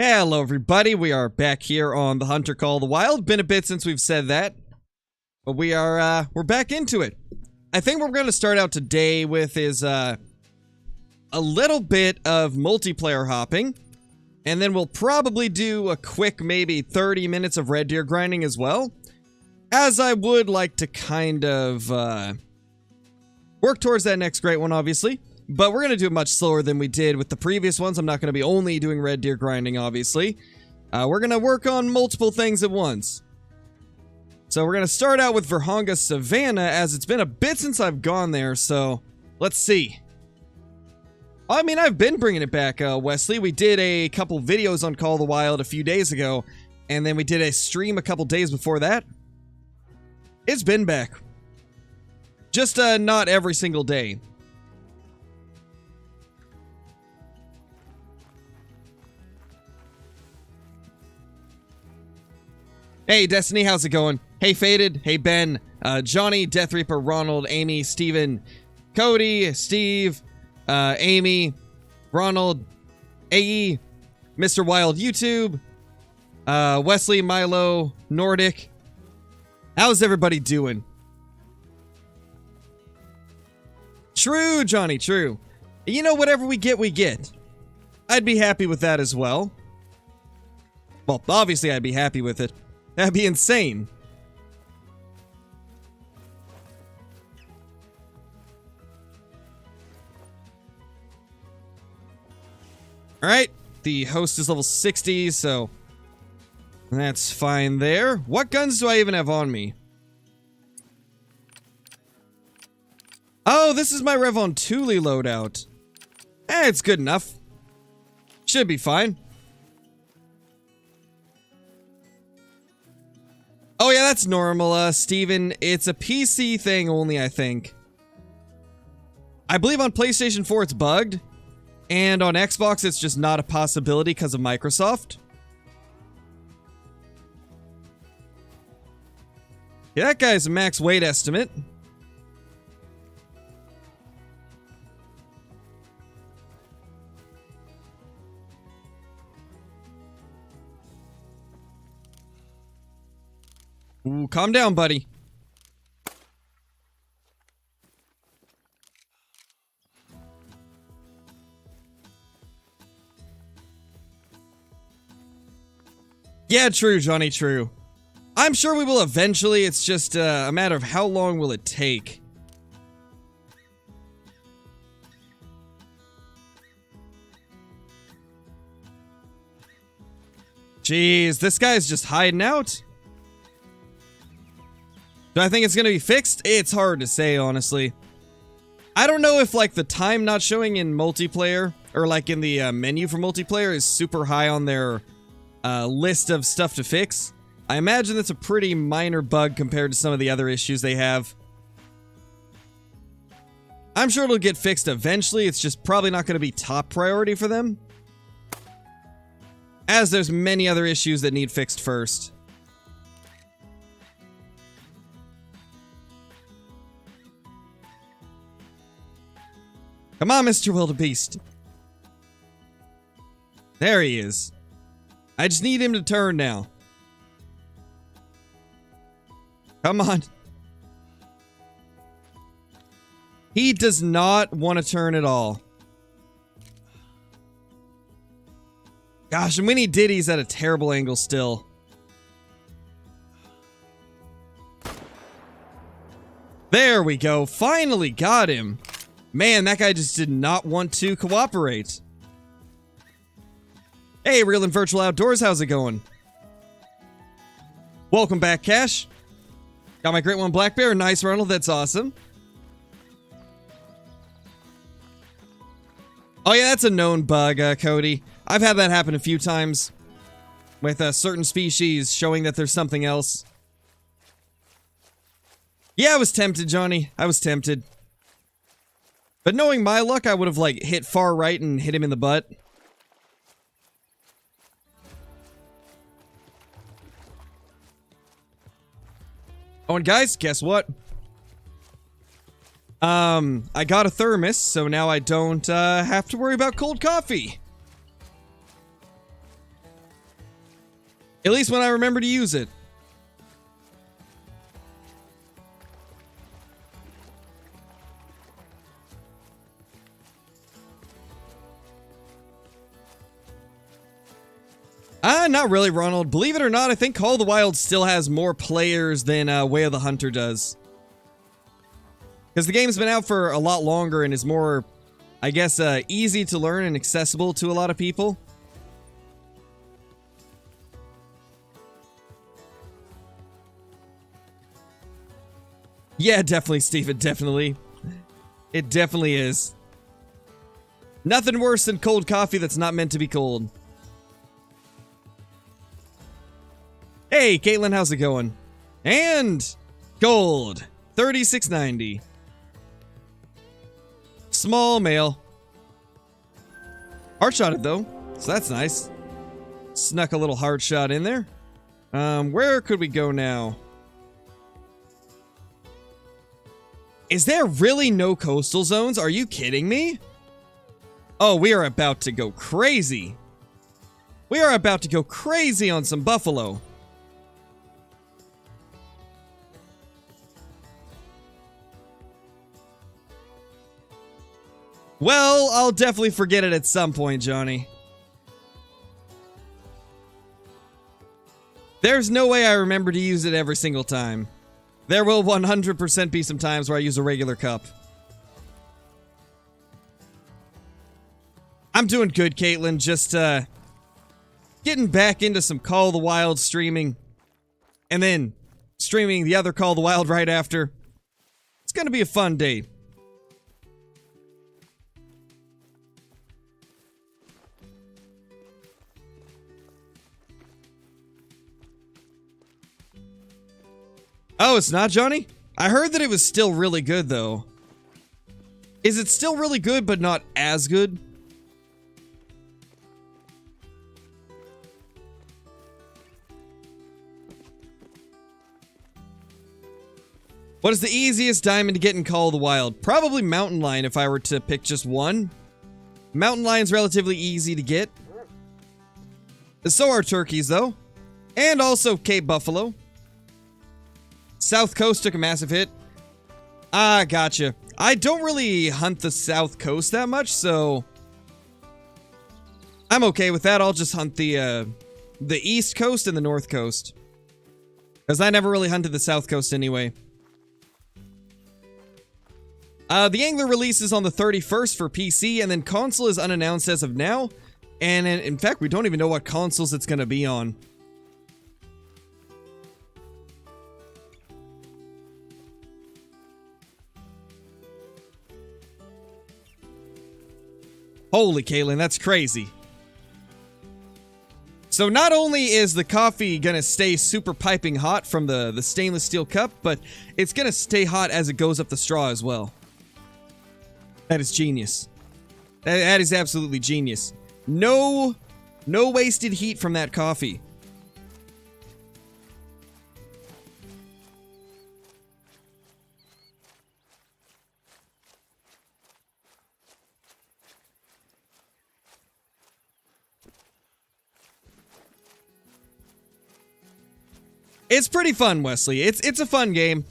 Hello everybody, we are back here on The Hunter Call of the Wild. Been a bit since we've said that, but we're back into it. I think what we're going to start out today with is a little bit of multiplayer hopping, and then we'll probably do a quick maybe 30 minutes of red deer grinding as well, as I would like to kind of work towards that next great one, obviously. But we're going to do it much slower than we did with the previous ones. I'm not going to be only doing red deer grinding, obviously. We're going to work on multiple things at once. So we're going to start out with Vurhonga Savanna, as it's been a bit since I've gone there, so let's see. I mean, I've been bringing it back, Wesley. We did a couple videos on Call of the Wild a few days ago, and then we did a stream a couple days before that. It's been back. Just not every single day. Hey, Destiny, how's it going? Hey, Faded. Hey, Ben. Johnny, Death Reaper, Ronald, Amy, Steven, Cody, Steve, Amy, Ronald, AE, Mr. Wild YouTube, Wesley, Milo, Nordic. How's everybody doing? True, Johnny, true. You know, whatever we get, we get. I'd be happy with that as well. Well, obviously I'd be happy with it. That'd be insane. Alright, the host is level 60, so that's fine there. What guns do I even have on me? Oh, this is my Revon Thule loadout. It's good enough. Should be fine. Oh yeah, that's normal, Steven. It's a PC thing only, I think. I believe on PlayStation 4 it's bugged, and on Xbox it's just not a possibility because of Microsoft. Yeah, that guy's a max weight estimate. Ooh, calm down, buddy. Yeah, true, Johnny, true. I'm sure we will eventually, it's just a matter of how long will it take. Jeez, this guy's just hiding out. Do I think it's gonna be fixed? It's hard to say, honestly. I don't know if, like, the time not showing in multiplayer, or, like, in the menu for multiplayer is super high on their list of stuff to fix. I imagine that's a pretty minor bug compared to some of the other issues they have. I'm sure it'll get fixed eventually, it's just probably not gonna be top priority for them, as there's many other issues that need fixed first. Come on, Mr. Wildebeest. There he is. I just need him to turn now. Come on. He does not want to turn at all. Gosh, and when he did, he's at a terrible angle still. There we go. Finally got him. Man, that guy just did not want to cooperate. Hey, Real and Virtual Outdoors, how's it going? Welcome back, Cash. Got my great one, Black Bear. Nice, Ronald. That's awesome. Oh yeah, that's a known bug, Cody. I've had that happen a few times with certain species showing that there's something else. Yeah, I was tempted, Johnny. I was tempted. But knowing my luck, I would have, like, hit far right and hit him in the butt. Oh, and guys, guess what? I got a thermos, so now I don't, have to worry about cold coffee. At least when I remember to use it. Not really, Ronald. Believe it or not, I think Call of the Wild still has more players than Way of the Hunter does. Because the game's been out for a lot longer and is more, I guess, easy to learn and accessible to a lot of people. Yeah, definitely, Steven, definitely. It definitely is. Nothing worse than cold coffee that's not meant to be cold. Hey, Caitlin, how's it going? And gold, 36.90. Small mail. Heart shot it though, so that's nice. Snuck a little heart shot in there. Where could we go now? Is there really no coastal zones? Are you kidding me? Oh, we are about to go crazy. We are about to go crazy on some buffalo. Well, I'll definitely forget it at some point, Johnny. There's no way I remember to use it every single time. There will 100% be some times where I use a regular cup. I'm doing good, Caitlin. Just, getting back into some Call of the Wild streaming. And then streaming the other Call of the Wild right after. It's gonna be a fun day. Oh, it's not, Johnny? I heard that it was still really good, though. Is it still really good, but not as good? What is the easiest diamond to get in Call of the Wild? Probably Mountain Lion if I were to pick just one. Mountain Lion's relatively easy to get. So are turkeys, though. And also Cape Buffalo. South Coast took a massive hit. Ah, gotcha. I don't really hunt the South Coast that much, so I'm okay with that. I'll just hunt the East Coast and the North Coast. Because I never really hunted the South Coast anyway. The Angler releases on the 31st for PC, and then console is unannounced as of now. And in fact, we don't even know what consoles it's going to be on. Holy Caitlin, that's crazy. So not only is the coffee gonna stay super piping hot from the stainless steel cup, but it's gonna stay hot as it goes up the straw as well. That is genius. That is absolutely genius. No wasted heat from that coffee. It's pretty fun, Wesley. It's a fun game.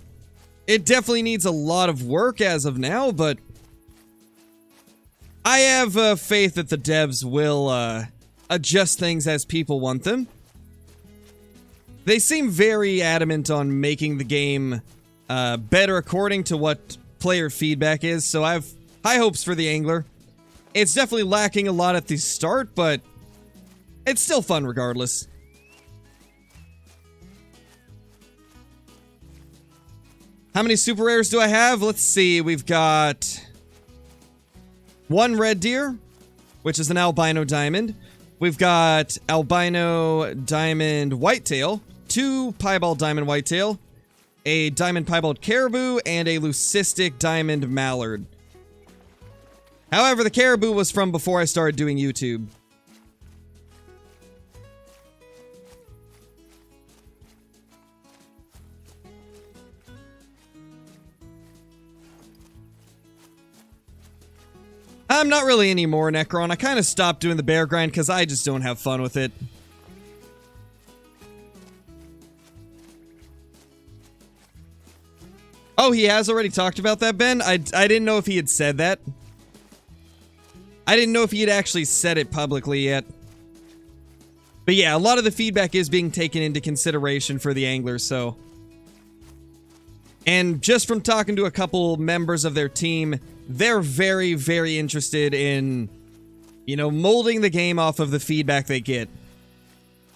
It definitely needs a lot of work as of now, but I have faith that the devs will adjust things as people want them. They seem very adamant on making the game better according to what player feedback is, so I have high hopes for the Angler. It's definitely lacking a lot at the start, but it's still fun regardless. How many super rares do I have? Let's see. We've got one red deer, which is an albino diamond. We've got albino diamond whitetail, two piebald diamond whitetail, a diamond piebald caribou, and a leucistic diamond mallard. However, the caribou was from before I started doing YouTube. I'm not really anymore, Necron. I kind of stopped doing the bear grind because I just don't have fun with it. Oh, he has already talked about that, Ben? I didn't know if he had said that. I didn't know if he had actually said it publicly yet. But yeah, a lot of the feedback is being taken into consideration for the anglers, so. And just from talking to a couple members of their team, they're very, very interested in, you know, molding the game off of the feedback they get.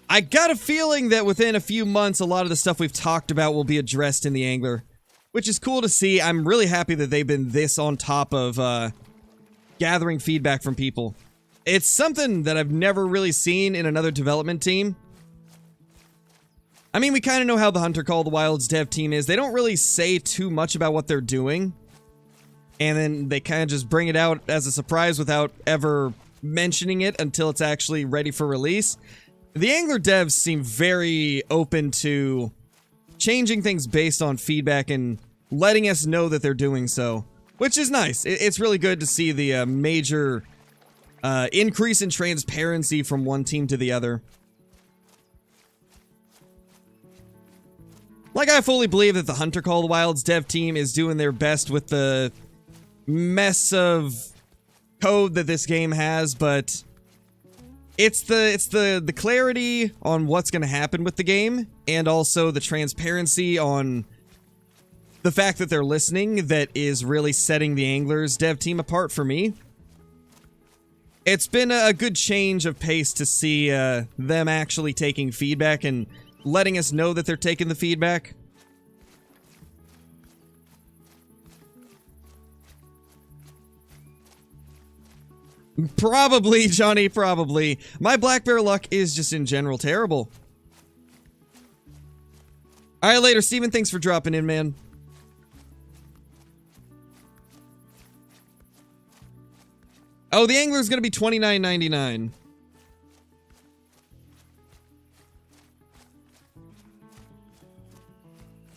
I got a feeling that within a few months, a lot of the stuff we've talked about will be addressed in the angler, which is cool to see. I'm really happy that they've been this on top of gathering feedback from people. It's something that I've never really seen in another development team. I mean, we kind of know how the Hunter Call of the Wild's dev team is. They don't really say too much about what they're doing. And then they kind of just bring it out as a surprise without ever mentioning it until it's actually ready for release. The Angler devs seem very open to changing things based on feedback and letting us know that they're doing so, which is nice. It's really good to see the major increase in transparency from one team to the other. Like, I fully believe that the Hunter Call of the Wild's dev team is doing their best with the mess of code that this game has, but it's the clarity on what's going to happen with the game, and also the transparency on the fact that they're listening that is really setting the Anglers dev team apart for me. It's been a good change of pace to see them actually taking feedback and letting us know that they're taking the feedback. Probably, Johnny, probably. My black bear luck is just in general terrible. Alright, later, Steven. Thanks for dropping in, man. Oh, the angler's gonna be $29.99.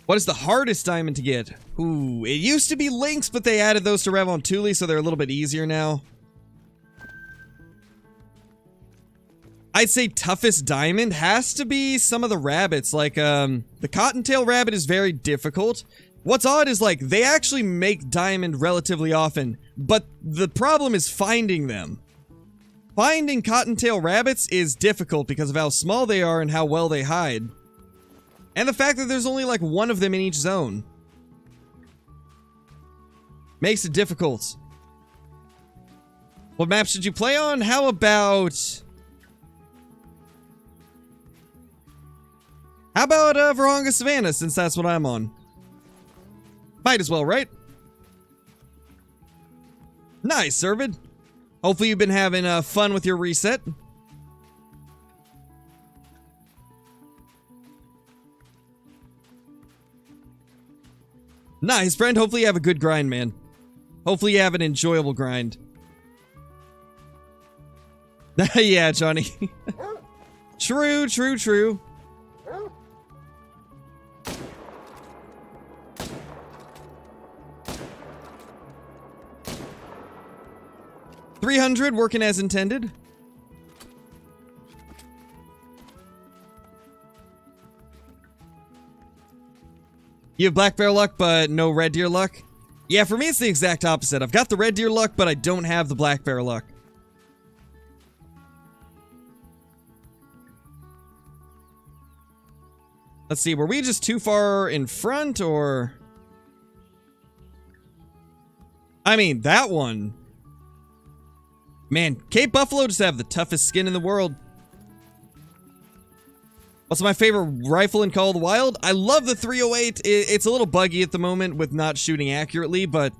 What is the hardest diamond to get? Ooh, it used to be links, but they added those to Revon Thule, so they're a little bit easier now. I'd say toughest diamond has to be some of the rabbits. Like, the cottontail rabbit is very difficult. What's odd is, like, they actually make diamond relatively often, but the problem is finding them. Finding cottontail rabbits is difficult because of how small they are and how well they hide. And the fact that there's only, like, one of them in each zone makes it difficult. What map should you play on? How about... Vurhonga Savanna, since that's what I'm on? Might as well, right? Nice, Servid. Hopefully you've been having fun with your reset. Nice, friend. Hopefully you have a good grind, man. Hopefully you have an enjoyable grind. Yeah, Johnny. True, true, true. $300 working as intended. You have black bear luck, but no red deer luck? Yeah, for me it's the exact opposite. I've got the red deer luck, but I don't have the black bear luck. Let's see, were we just too far in front, or... I mean, that one... Man, Cape Buffalo just have the toughest skin in the world. What's my favorite rifle in Call of the Wild? I love the 308. It's a little buggy at the moment with not shooting accurately, but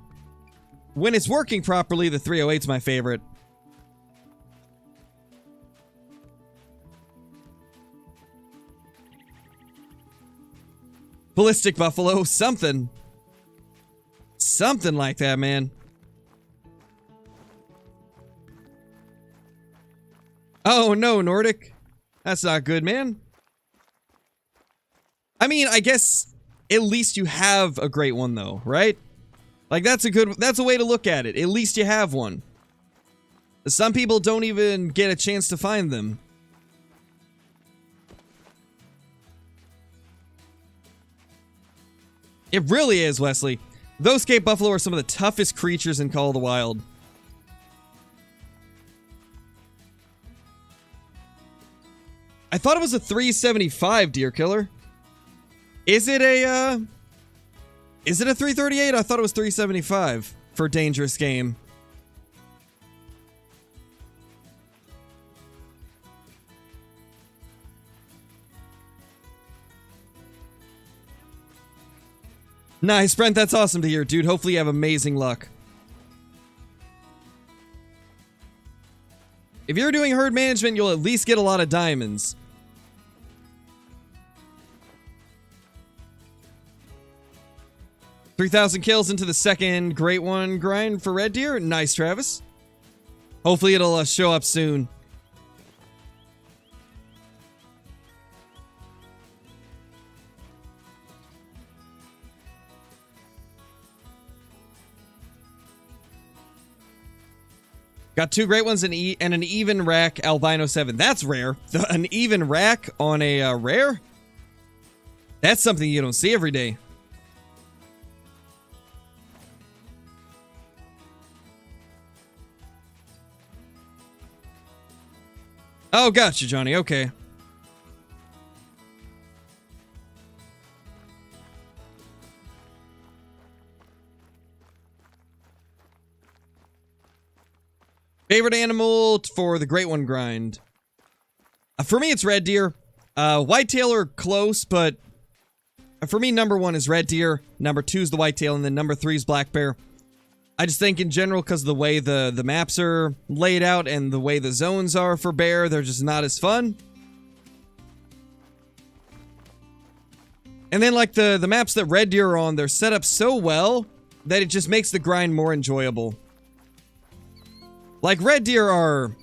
when it's working properly, the 308's my favorite. Ballistic Buffalo, something. Something like that, man. Oh no, Nordic. That's not good, man. I mean, I guess at least you have a great one though, right? Like that's a way to look at it. At least you have one. Some people don't even get a chance to find them. It really is, Wesley. Those Cape Buffalo are some of the toughest creatures in Call of the Wild. I thought it was a 375, Deer Killer. Is it a 338? I thought it was 375 for Dangerous Game. Nice, Brent. That's awesome to hear, dude. Hopefully you have amazing luck. If you're doing herd management, you'll at least get a lot of diamonds. $3,000 kills into the second Great One grind for Red Deer. Nice, Travis. Hopefully it'll show up soon. Got 2 Great Ones and an even rack albino 7. That's rare. An even rack on a rare? That's something you don't see every day. Oh, gotcha, Johnny. Okay. Favorite animal for the Great One grind? For me, it's red deer. Whitetail are close, but for me, number 1 is red deer. Number 2 is the whitetail, and then number 3 is black bear. I just think in general, because of the way the maps are laid out and the way the zones are for bear, they're just not as fun. And then like the maps that red deer are on, they're set up so well that it just makes the grind more enjoyable. Like, red deer are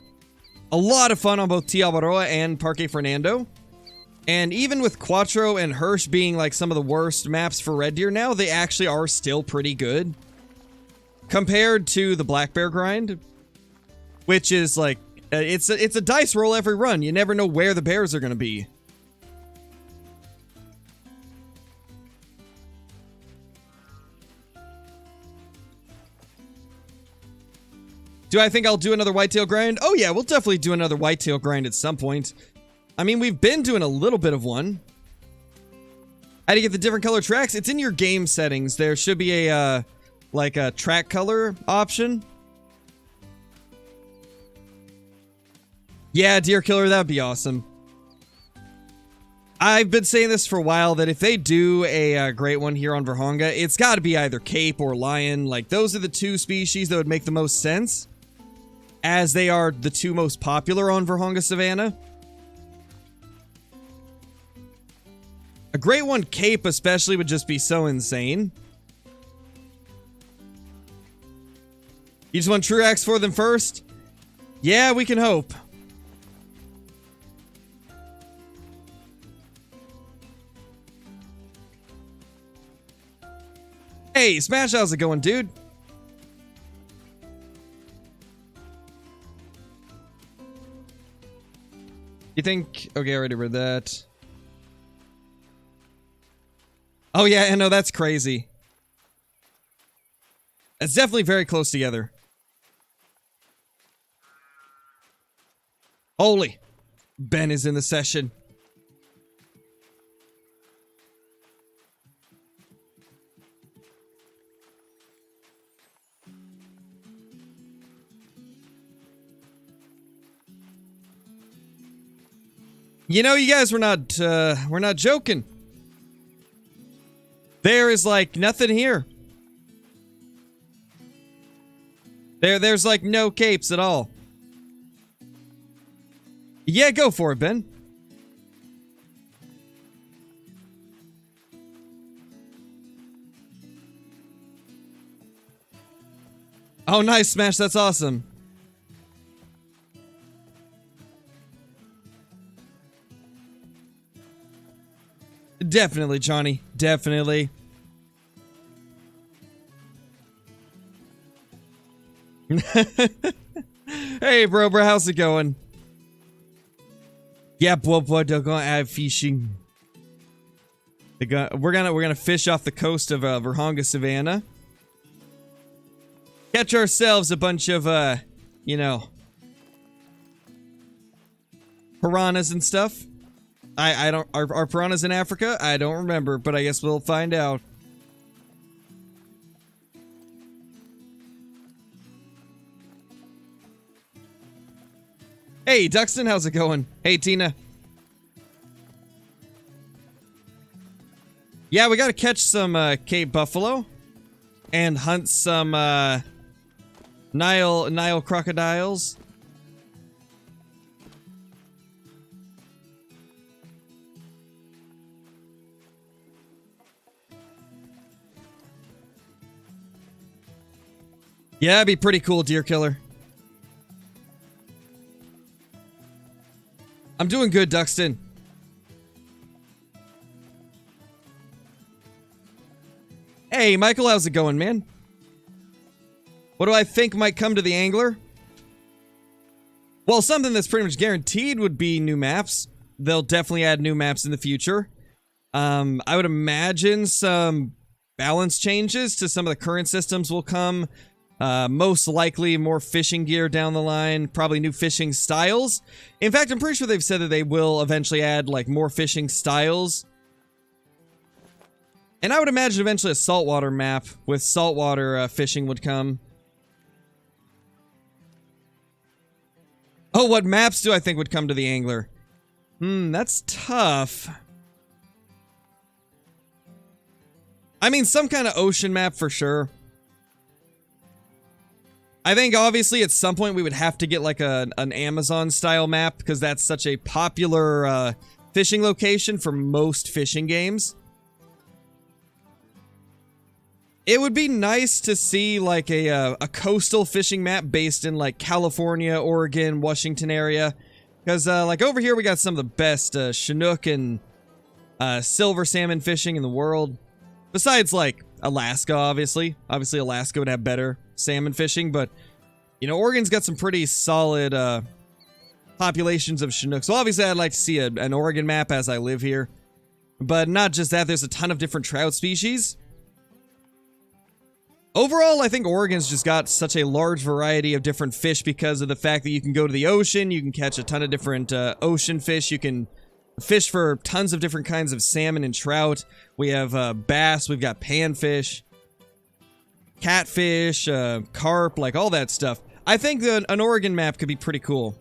a lot of fun on both Tia Baroa and Parque Fernando. And even with Quattro and Hirsch being like some of the worst maps for red deer now, they actually are still pretty good. Compared to the black bear grind, which is like, it's a dice roll every run. You never know where the bears are going to be. Do I think I'll do another whitetail grind? Oh yeah, we'll definitely do another whitetail grind at some point. I mean, we've been doing a little bit of one. How do you get the different color tracks? It's in your game settings. There should be a, like a track color option. Yeah, Deer Killer, that'd be awesome. I've been saying this for a while, that if they do a great one here on Vurhonga, it's got to be either Cape or Lion. Like, those are the 2 species that would make the most sense, as they are the 2 most popular on Vurhonga Savanna. A great one Cape especially would just be so insane. You just want Truax for them first? Yeah, we can hope. Hey, Smash, how's it going, dude? You think... Okay, I already read that. Oh yeah, I know, that's crazy. It's definitely very close together. Holy. Ben is in the session. You know, you guys, we're not joking. There is like nothing here. There's like no capes at all. Yeah, go for it, Ben. Oh, nice, Smash. That's awesome. Definitely, Johnny. Definitely. Hey, bro, how's it going? Yeah, bro, they're gonna add fishing. We're gonna fish off the coast of Vurhonga Savanna. Catch ourselves a bunch of you know, piranhas and stuff. I don't are piranhas in Africa? I don't remember, but I guess we'll find out. Hey, Duxton, how's it going? Hey, Tina. Yeah, we gotta catch some Cape buffalo and hunt some Nile crocodiles. Yeah, it'd be pretty cool, deer killer. I'm doing good, Duxton. Hey, Michael, how's it going, man? What do I think might come to the angler? Well, something that's pretty much guaranteed would be new maps. They'll definitely add new maps in the future. I would imagine some balance changes to some of the current systems will come. Most likely more fishing gear down the line, probably new fishing styles. In fact, I'm pretty sure they've said that they will eventually add like more fishing styles. And I would imagine eventually a saltwater map with saltwater fishing would come. Oh, what maps do I think would come to the angler? That's tough. I mean, some kind of ocean map for sure. I think obviously at some point we would have to get like an Amazon style map because that's such a popular fishing location for most fishing games. It would be nice to see like a coastal fishing map based in like California, Oregon, Washington area. Because like over here we got some of the best Chinook and silver salmon fishing in the world. Besides like Alaska, obviously. Obviously Alaska would have better salmon fishing, but you know, Oregon's got some pretty solid populations of Chinook. So obviously I'd like to see an Oregon map as I live here. But not just that, there's a ton of different trout species. Overall, I think Oregon's just got such a large variety of different fish because of the fact that you can go to the ocean, you can catch a ton of different ocean fish, you can fish for tons of different kinds of salmon and trout. We have bass, we've got panfish, catfish, carp, like all that stuff. I think that an Oregon map could be pretty cool.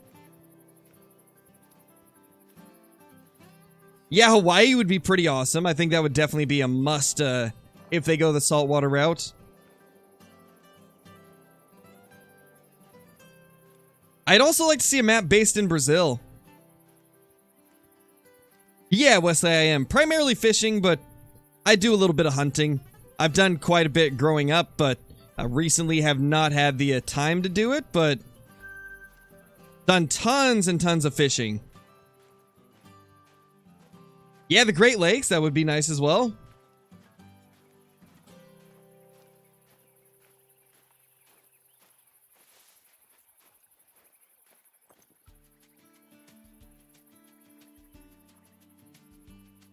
Yeah, Hawaii would be pretty awesome. I think that would definitely be a must if they go the saltwater route. I'd also like to see a map based in Brazil. Yeah, Wesley, I am. Primarily fishing, but I do a little bit of hunting. I've done quite a bit growing up, but I recently have not had the time to do it, but done tons and tons of fishing. Yeah, the Great Lakes, that would be nice as well.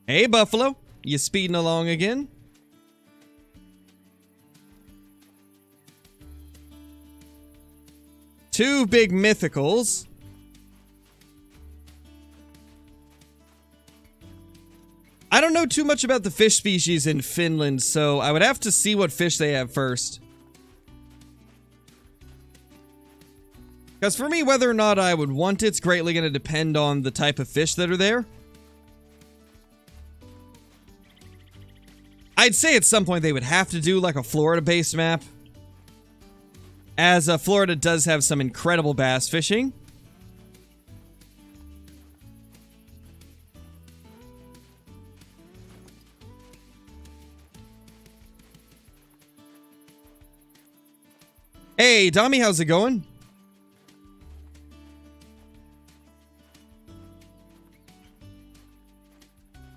Hey, Buffalo. You speeding along again? Two big mythicals. I don't know too much about the fish species in Finland, so I would have to see what fish they have first. Because for me, whether or not I would want it's greatly going to depend on the type of fish that are there. I'd say at some point they would have to do like a Florida-based map, as Florida does have some incredible bass fishing. Hey, Dommy, how's it going?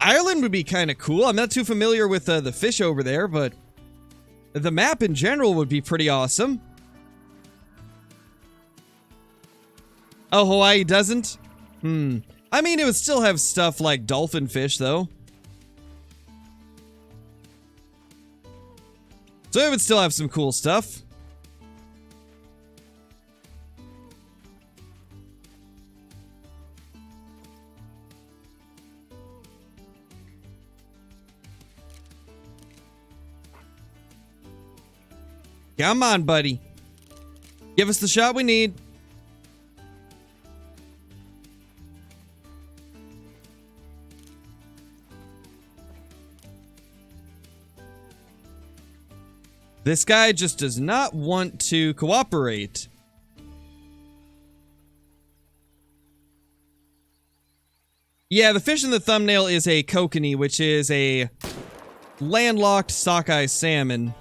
Ireland would be kind of cool. I'm not too familiar with the fish over there, but the map in general would be pretty awesome. Oh, Hawaii doesn't? I mean, it would still have stuff like dolphin fish, though. So it would still have some cool stuff. Come on, buddy. Give us the shot we need. This guy just does not want to cooperate. Yeah, the fish in the thumbnail is a kokanee, which is a landlocked sockeye salmon.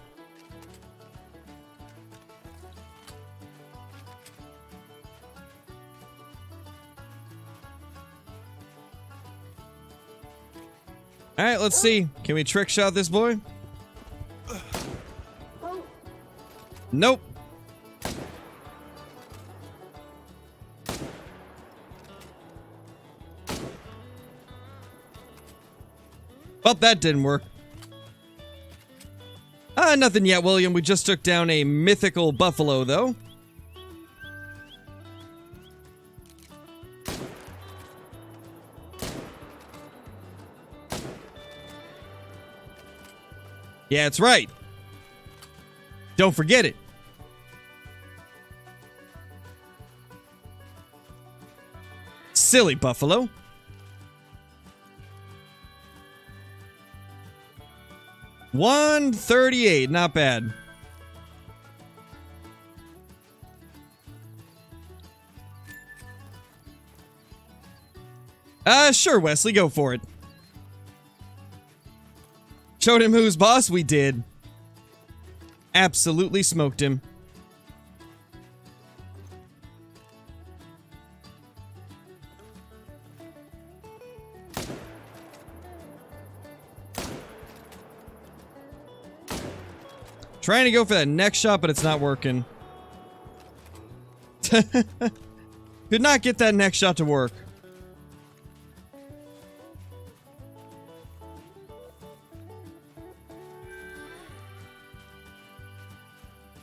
Alright, let's see. Can we trick shot this boy? Nope. Well, that didn't work. Nothing yet, William. We just took down a mythical buffalo, though. Yeah, it's right. Don't forget it. Silly buffalo. $138, not bad. Sure, Wesley, go for it. Showed him who's boss? We did. Absolutely smoked him. Trying to go for that next shot, but it's not working. Could not get that next shot to work.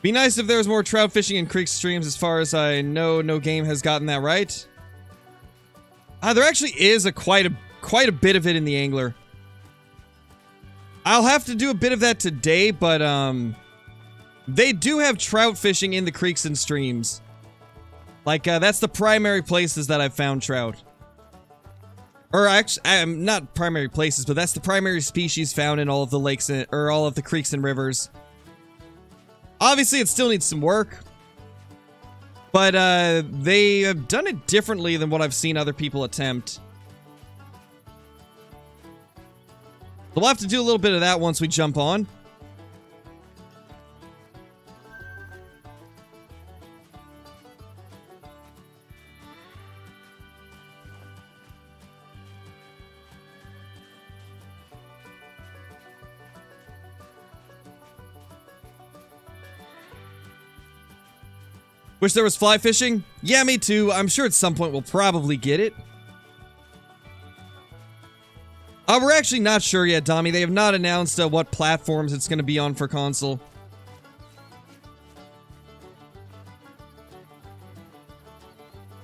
Be nice if there was more trout fishing in creek streams. As far as I know, no game has gotten that right. There actually is quite a bit of it in the angler. I'll have to do a bit of that today, but they do have trout fishing in the creeks and streams. Like that's the primary places that I've found trout. Or actually, not primary places, but that's the primary species found in all of the lakes or all of the creeks and rivers. Obviously, it still needs some work, but they have done it differently than what I've seen other people attempt. So we'll have to do a little bit of that once we jump on. Wish there was fly fishing? Yeah, me too. I'm sure at some point we'll probably get it. We're actually not sure yet, Dommy. They have not announced what platforms it's going to be on for console.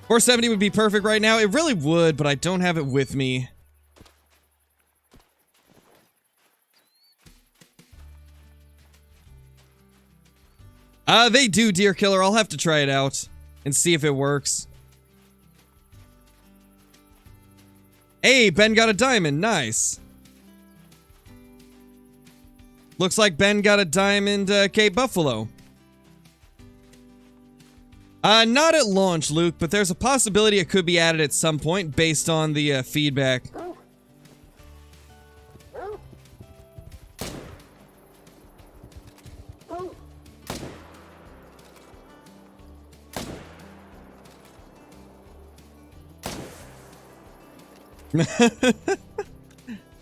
$470 would be perfect right now. It really would, but I don't have it with me. They do, Deer Killer. I'll have to try it out and see if it works. Hey, Ben got a diamond. Nice. Looks like Ben got a diamond Cape Buffalo. Not at launch, Luke, but there's a possibility it could be added at some point based on the feedback.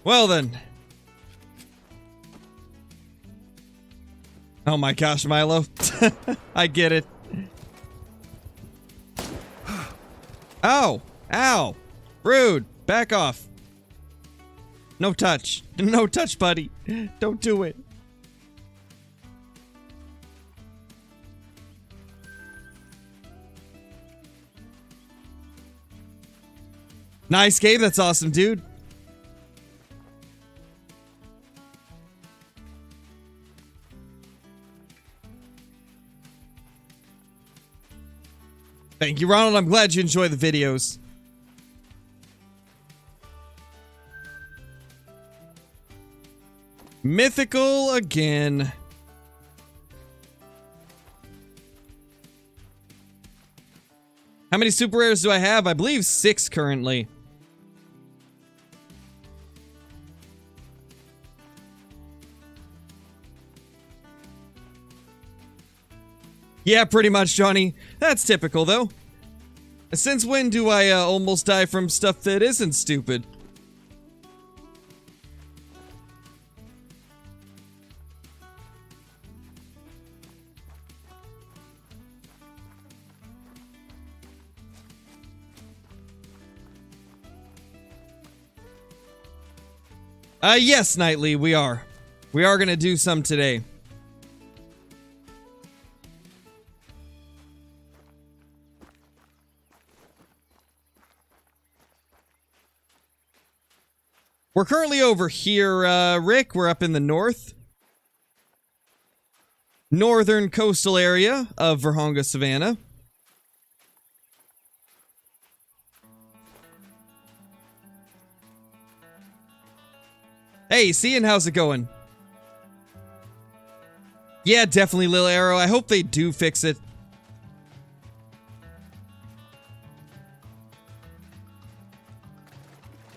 Well then. Oh my gosh, Milo. I get it. Ow! Ow! Rude! Back off. No touch. No touch, buddy. Don't do it. Nice, Gabe. That's awesome, dude. Thank you, Ronald. I'm glad you enjoy the videos. Mythical again. How many super rares do I have? I believe 6 currently. Yeah, pretty much, Johnny. That's typical, though. Since when do I almost die from stuff that isn't stupid? Yes, Nightly, we are. We are gonna do some today. We're currently over here, Rick. We're up in the northern coastal area of Vurhonga Savanna. Hey, Cian, how's it going? Yeah, definitely, Lil Arrow. I hope they do fix it.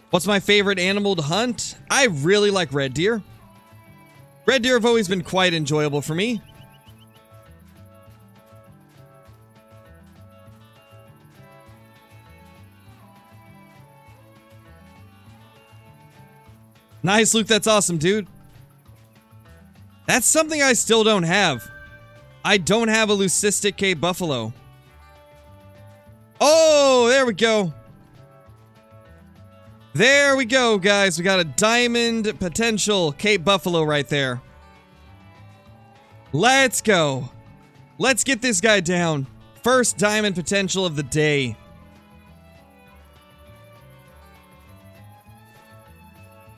What's my favorite animal to hunt? I really like red deer. Red deer have always been quite enjoyable for me. Nice, Luke. That's awesome, dude. That's something I still don't have. I don't have a leucistic Cape buffalo. Oh, there we go. There we go, guys. We got a diamond potential Cape buffalo right there. Let's go. Let's get this guy down. First diamond potential of the day.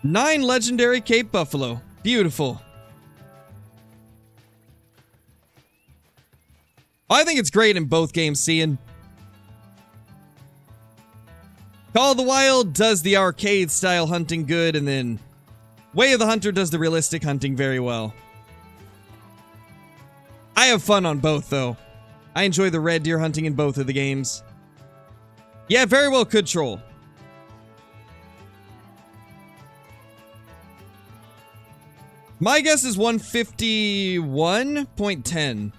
Nine legendary Cape buffalo. Beautiful. I think it's great in both games, Cian. Call of the Wild does the arcade style hunting good, and then Way of the Hunter does the realistic hunting very well. I have fun on both, though. I enjoy the red deer hunting in both of the games. Yeah, very well could troll. My guess is 151.10.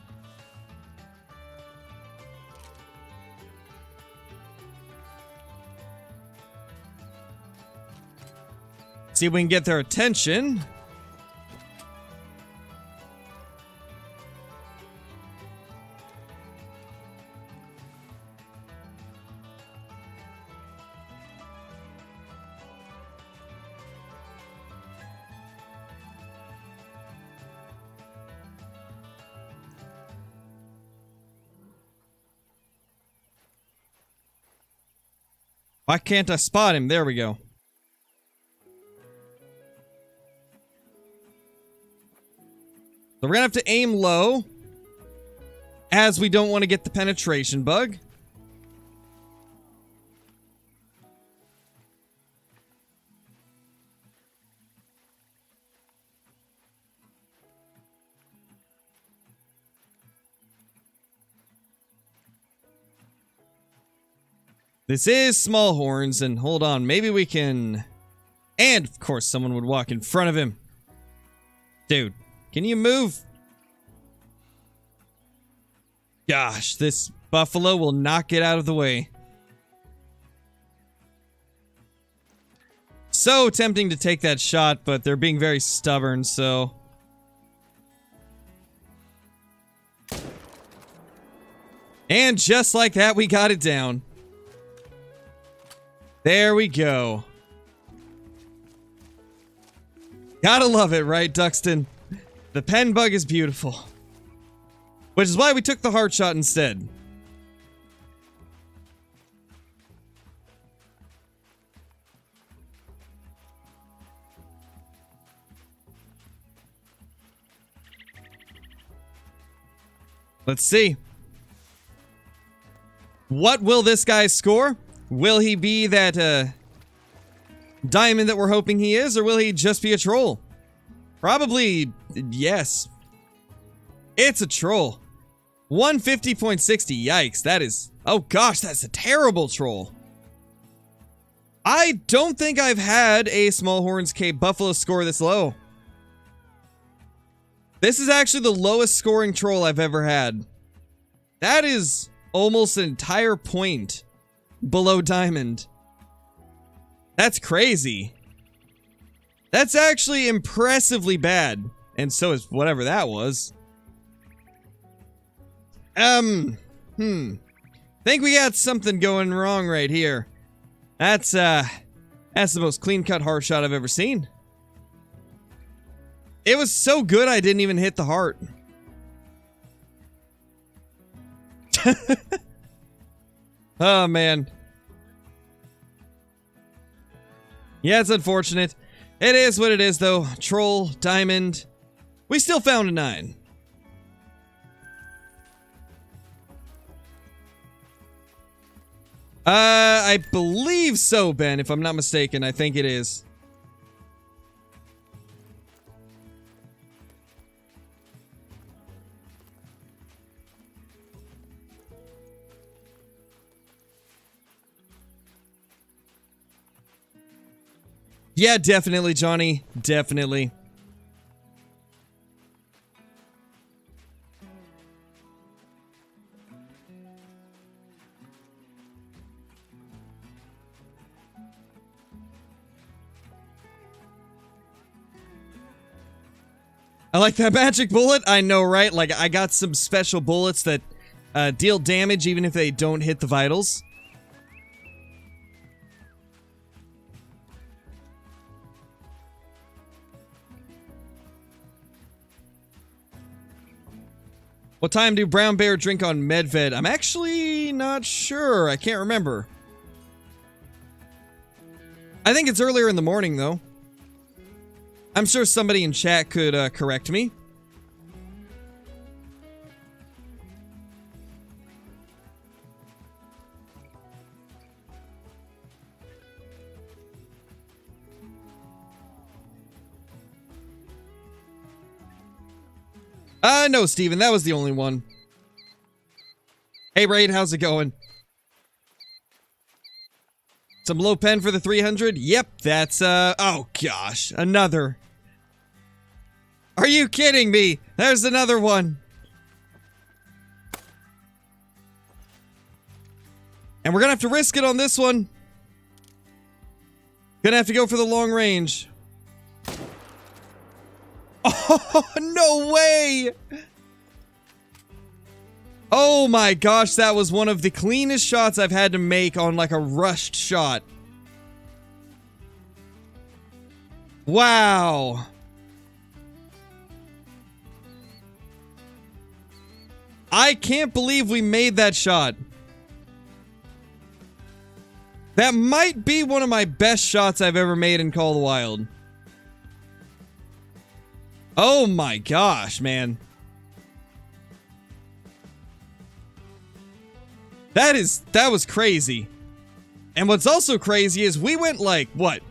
See if we can get their attention. Why can't I spot him? There we go. So we're gonna have to aim low, as we don't want to get the penetration bug. This is small horns, and hold on, maybe we can... And, of course, someone would walk in front of him. Dude, can you move? Gosh, this buffalo will not get out of the way. So tempting to take that shot, but they're being very stubborn, so... And just like that, we got it down. There we go. Gotta love it, right, Duxton? The pen bug is beautiful. Which is why we took the heart shot instead. Let's see. What will this guy score? Will he be that diamond that we're hoping he is, or will he just be a troll? Probably yes. It's a troll. 150.60. Yikes. That is... Oh gosh, that's a terrible troll. I don't think I've had a Small Horns Cape Buffalo score this low. This is actually the lowest scoring troll I've ever had. That is almost an entire point below diamond. That's crazy. That's actually impressively bad. And so is whatever that was. Think we got something going wrong right here. That's the most clean-cut heart shot I've ever seen. It was so good I didn't even hit the heart. Oh, man. Yeah, it's unfortunate. It is what it is, though. Troll, diamond. We still found a 9. I believe so, Ben, if I'm not mistaken. I think it is. Yeah, definitely, Johnny. Definitely. I like that magic bullet. I know, right? Like, I got some special bullets that deal damage even if they don't hit the vitals. What time do Brown Bear drink on Medved? I'm actually not sure. I can't remember. I think it's earlier in the morning, though. I'm sure somebody in chat could correct me. No, Steven, that was the only one. Hey, Raid, how's it going? Some low pen for the 300? Yep, that's, oh gosh, another. Are you kidding me? There's another one. And we're gonna have to risk it on this one. Gonna have to go for the long range. Oh, no way! Oh my gosh, that was one of the cleanest shots I've had to make on like a rushed shot. Wow. I can't believe we made that shot. That might be one of my best shots I've ever made in Call of the Wild. Oh my gosh, man. That was crazy. And what's also crazy is we went like, what?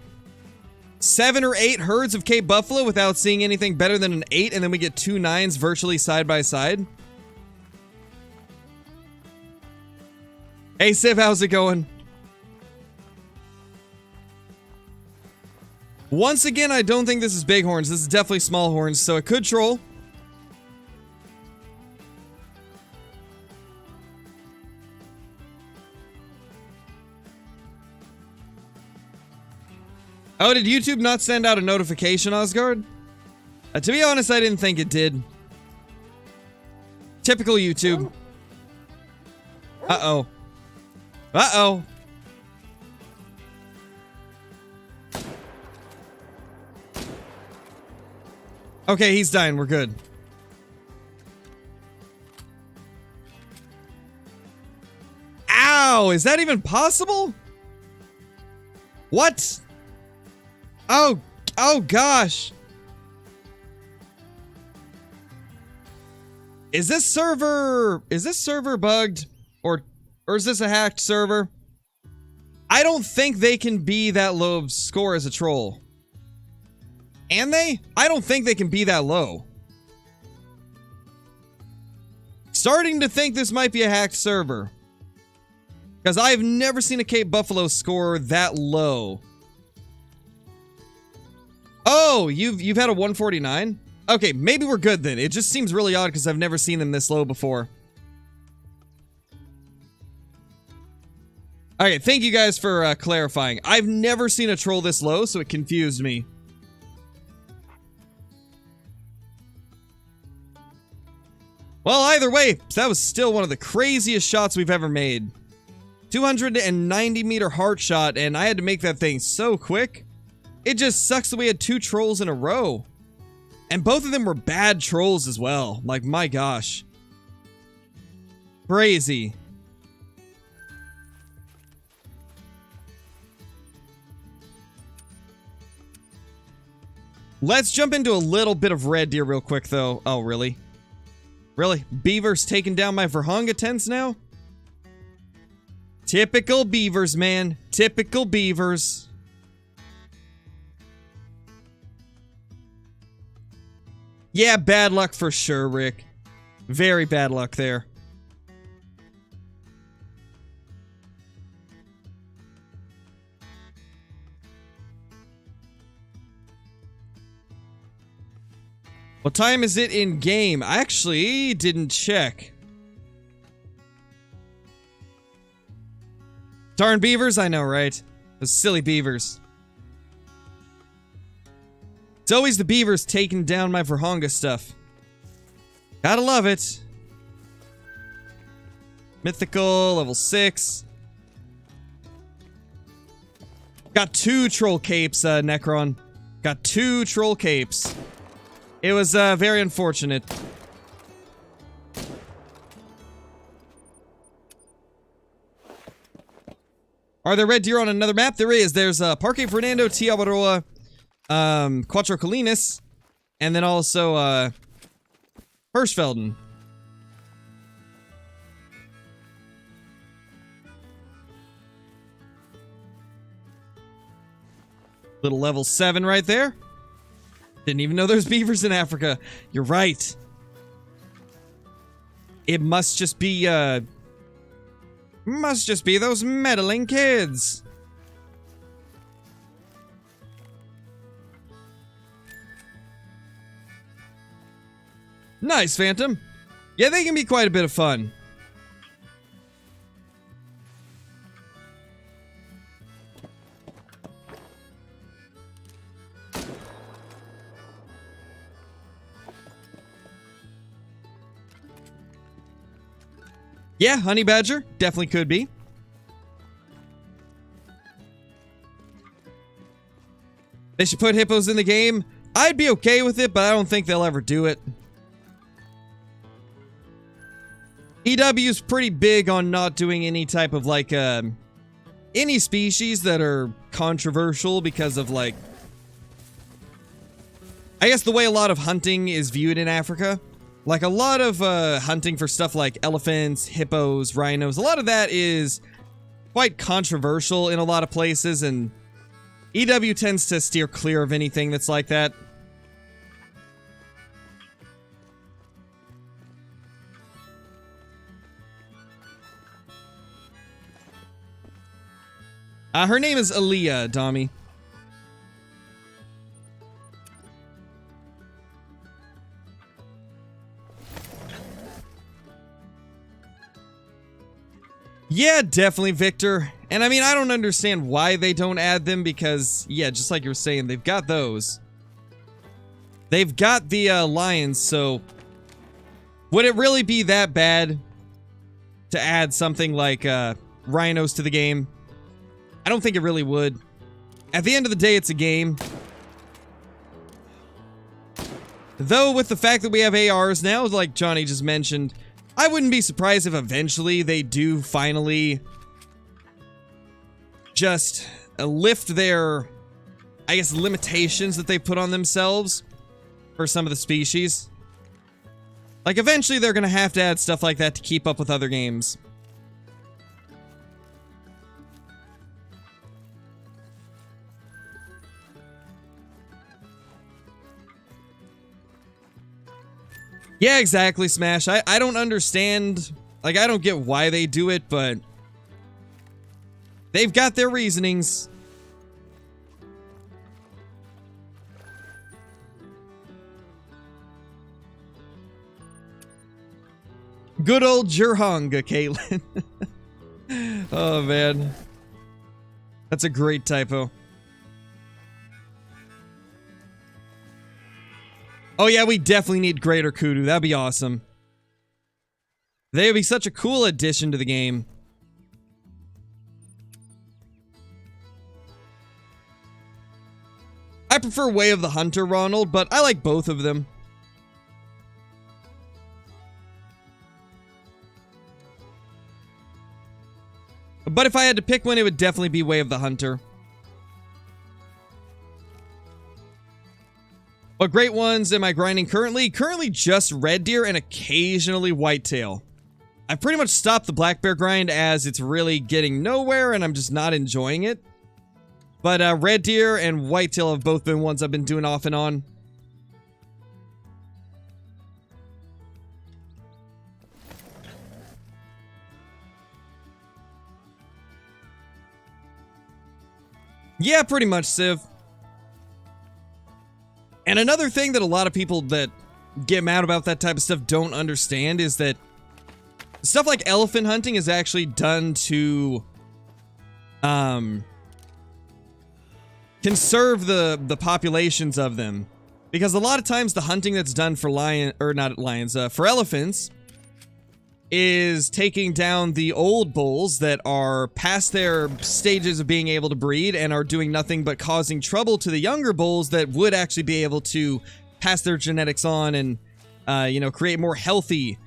7 or 8 herds of Cape Buffalo without seeing anything better than an 8, and then we get 2 9s virtually side by side. Hey Civ, how's it going? Once again, I don't think this is bighorns. This is definitely small horns, so it could troll. Oh, did YouTube not send out a notification, Osgard? To be honest, I didn't think it did. Typical YouTube. Uh-oh. Uh-oh. Okay, he's dying. We're good. Ow! Is that even possible? What? Oh, oh gosh. Is this server bugged? Or is this a hacked server? I don't think they can be that low of score as a troll. Can they? I don't think they can be that low. Starting to think this might be a hacked server. Because I've never seen a Cape Buffalo score that low. Oh, you've had a 149? Okay, maybe we're good then. It just seems really odd because I've never seen them this low before. Okay, thank you guys for clarifying. I've never seen a troll this low, so it confused me. Well, either way, that was still one of the craziest shots we've ever made. 290 meter heart shot, and I had to make that thing so quick. It just sucks that we had 2 trolls in a row. And both of them were bad trolls as well. Like, my gosh. Crazy. Let's jump into a little bit of red deer real quick, though. Oh, really? Really? Beavers taking down my Vurhonga tents now? Typical beavers, man. Typical beavers. Yeah, bad luck for sure, Rick. Very bad luck there. What time is it in game? I actually didn't check. Darn beavers, I know, right? Those silly beavers. It's always the beavers taking down my Vurhonga stuff. Gotta love it. Mythical, level 6. Got 2 troll capes, Necron. Got 2 troll capes. It was, very unfortunate. Are there red deer on another map? There is. There's, Parque Fernando, Tiawaroa, Quattro Colinas, and then also, Hirschfelden. Little level 7 right there. Didn't even know there's beavers in Africa. You're right. It must just be, those meddling kids. Nice, Phantom. Yeah, they can be quite a bit of fun. Yeah, honey badger. Definitely could be. They should put hippos in the game. I'd be okay with it, but I don't think they'll ever do it. EW's pretty big on not doing any type of, like, any species that are controversial because of, like, I guess the way a lot of hunting is viewed in Africa. Like, a lot of hunting for stuff like elephants, hippos, rhinos, a lot of that is quite controversial in a lot of places, and EW tends to steer clear of anything that's like that. Her name is Aaliyah, Dami. Yeah, definitely, Victor. And I mean, I don't understand why they don't add them because, yeah, just like you were saying, they've got those. They've got the lions, so would it really be that bad to add something like rhinos to the game? I don't think it really would. At the end of the day, it's a game. Though, with the fact that we have ARs now, like Johnny just mentioned, I wouldn't be surprised if eventually they do finally just lift their, I guess, limitations that they put on themselves for some of the species. Like, eventually they're gonna have to add stuff like that to keep up with other games. Yeah, exactly, Smash. I don't understand. Like, I don't get why they do it, but they've got their reasonings. Good old Vurhonga, Caitlin. Oh, man. That's a great typo. Oh yeah, we definitely need Greater Kudu. That'd be awesome. They would be such a cool addition to the game. I prefer Way of the Hunter, Ronald, but I like both of them. But if I had to pick one, it would definitely be Way of the Hunter. What great ones am I grinding currently? Currently just Red Deer and occasionally Whitetail. I've pretty much stopped the Black Bear grind as it's really getting nowhere and I'm just not enjoying it. But Red Deer and Whitetail have both been ones I've been doing off and on. Yeah, pretty much, Civ. And another thing that a lot of people that get mad about that type of stuff don't understand is that stuff like elephant hunting is actually done to conserve the populations of them. Because a lot of times the hunting that's done for for elephants is taking down the old bulls that are past their stages of being able to breed and are doing nothing but causing trouble to the younger bulls that would actually be able to pass their genetics on and, you know, create more healthy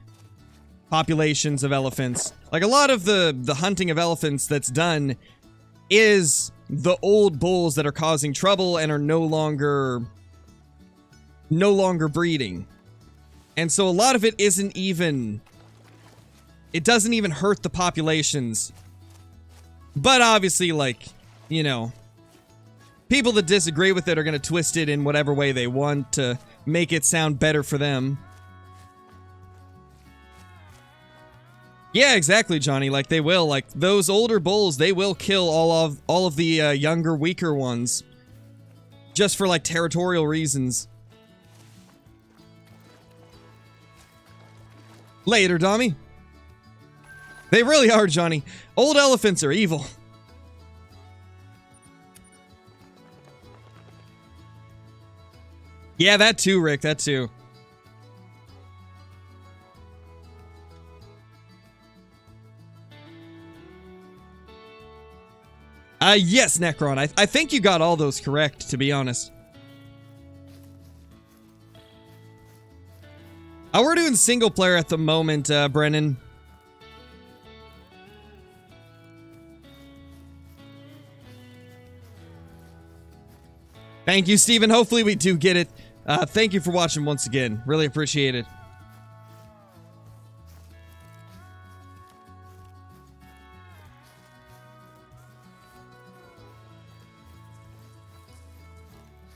populations of elephants. Like, a lot of the hunting of elephants that's done is the old bulls that are causing trouble and are no longer breeding. And so a lot of it isn't even... It doesn't even hurt the populations. But obviously, like, you know, people that disagree with it are going to twist it in whatever way they want to make it sound better for them. Yeah, exactly, Johnny. Like, they will. Like, those older bulls, they will kill all of the younger, weaker ones. Just for, like, territorial reasons. Later, Dommy. They really are, Johnny. Old elephants are evil. Yeah, that too, Rick. That too. Yes, Necron. I think you got all those correct, to be honest. We're doing single player at the moment, Brennan. Thank you, Steven. Hopefully we do get it. Thank you for watching once again. Really appreciate it.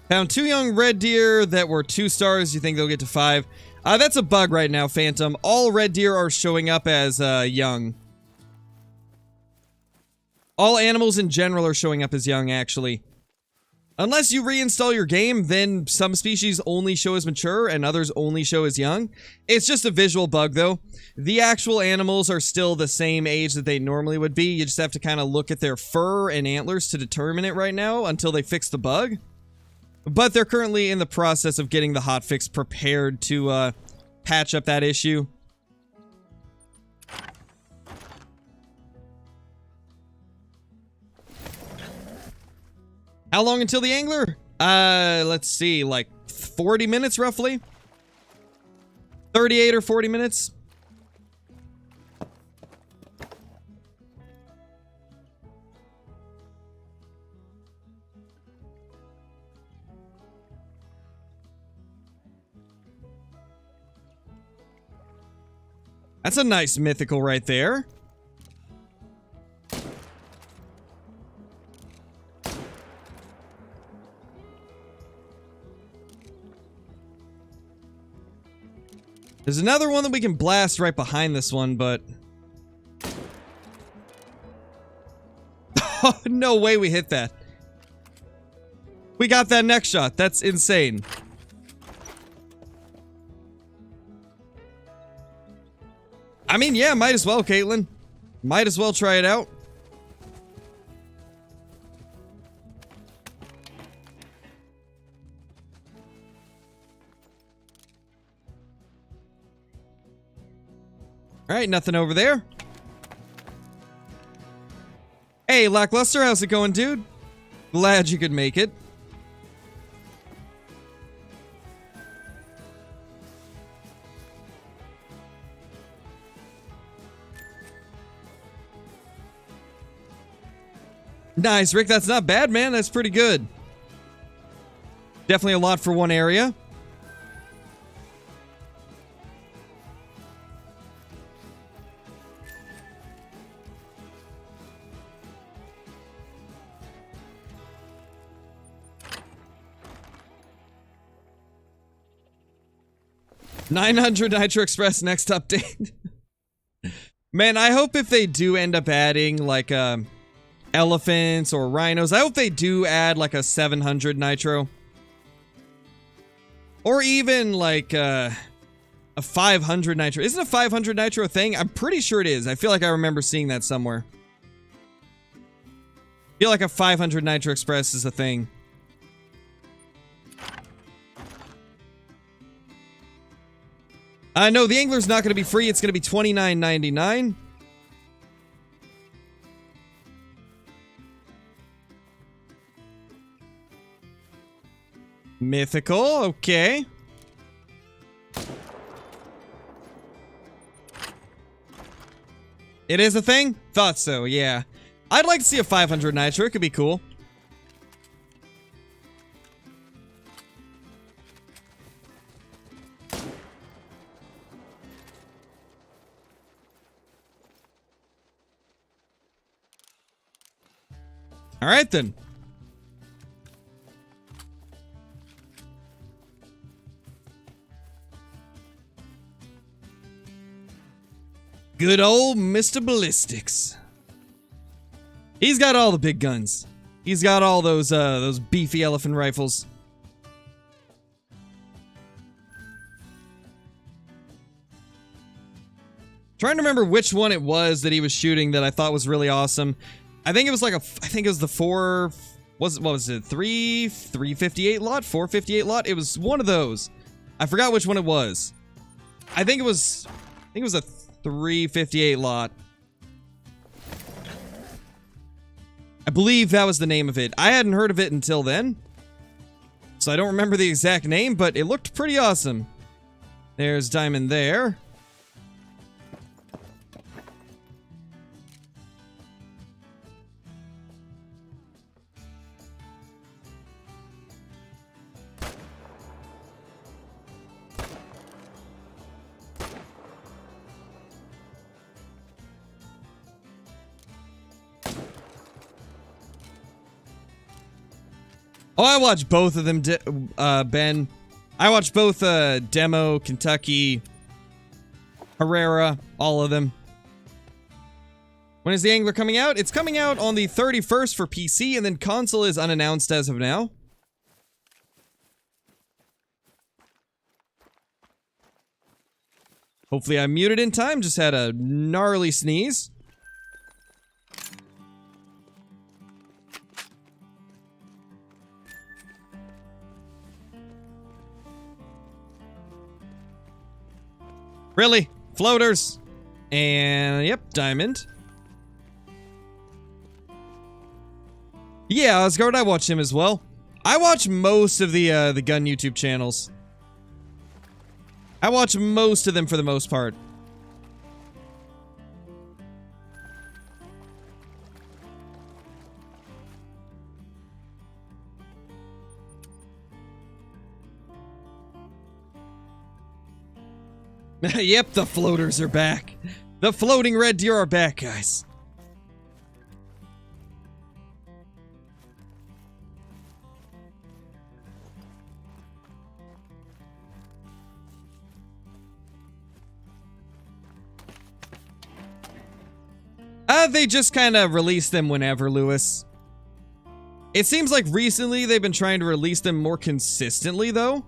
Found 2 young red deer that were 2 stars. You think they'll get to 5? That's a bug right now, Phantom. All red deer are showing up as young. All animals in general are showing up as young, actually. Unless you reinstall your game, then some species only show as mature and others only show as young. It's just a visual bug, though. The actual animals are still the same age that they normally would be. You just have to kind of look at their fur and antlers to determine it right now until they fix the bug. But they're currently in the process of getting the hotfix prepared to patch up that issue. How long until the angler? Let's see, like 40 minutes roughly? 38 or 40 minutes? That's a nice mythical right there. There's another one that we can blast right behind this one, but... Oh, no way we hit that. We got that next shot. That's insane. I mean, yeah, might as well, Caitlin. Might as well try it out. Alright, nothing over there. Hey, Lackluster, how's it going, dude? Glad you could make it. Nice, Rick, that's not bad, man. That's pretty good. Definitely a lot for one area. $900 Nitro Express next update. Man, I hope if they do end up adding, like, elephants or rhinos, I hope they do add, like, a 700 Nitro. Or even, like, a 500 Nitro. Isn't a 500 Nitro a thing? I'm pretty sure it is. I feel like I remember seeing that somewhere. I feel like a 500 Nitro Express is a thing. No, the angler's not going to be free. It's going to be $29.99. Mythical, okay. It is a thing? Thought so, yeah. I'd like to see a 500 Nitro. It could be cool. Alright then. Good old Mr. Ballistics. He's got all the big guns. He's got all those beefy elephant rifles. Trying to remember which one it was that he was shooting that I thought was really awesome. I think it was like I think it was the 358 lot, 458 lot. It was one of those. I forgot which one it was. I think it was a 358 lot. I believe that was the name of it. I hadn't heard of it until then, so I don't remember the exact name, but it looked pretty awesome. There's Diamond there. Oh, I watched both of them, Ben. I watched both Demo, Kentucky, Herrera, all of them. When is the Angler coming out? It's coming out on the 31st for PC, and then console is unannounced as of now. Hopefully I muted in time, just had a gnarly sneeze. Really? Floaters. And, yep, Diamond. Yeah, Osgard, I watch him as well. I watch most of the gun YouTube channels. I watch most of them for the most part. Yep, the floaters are back. The floating red deer are back, guys. They just kind of release them whenever, Lewis. It seems like recently they've been trying to release them more consistently, though.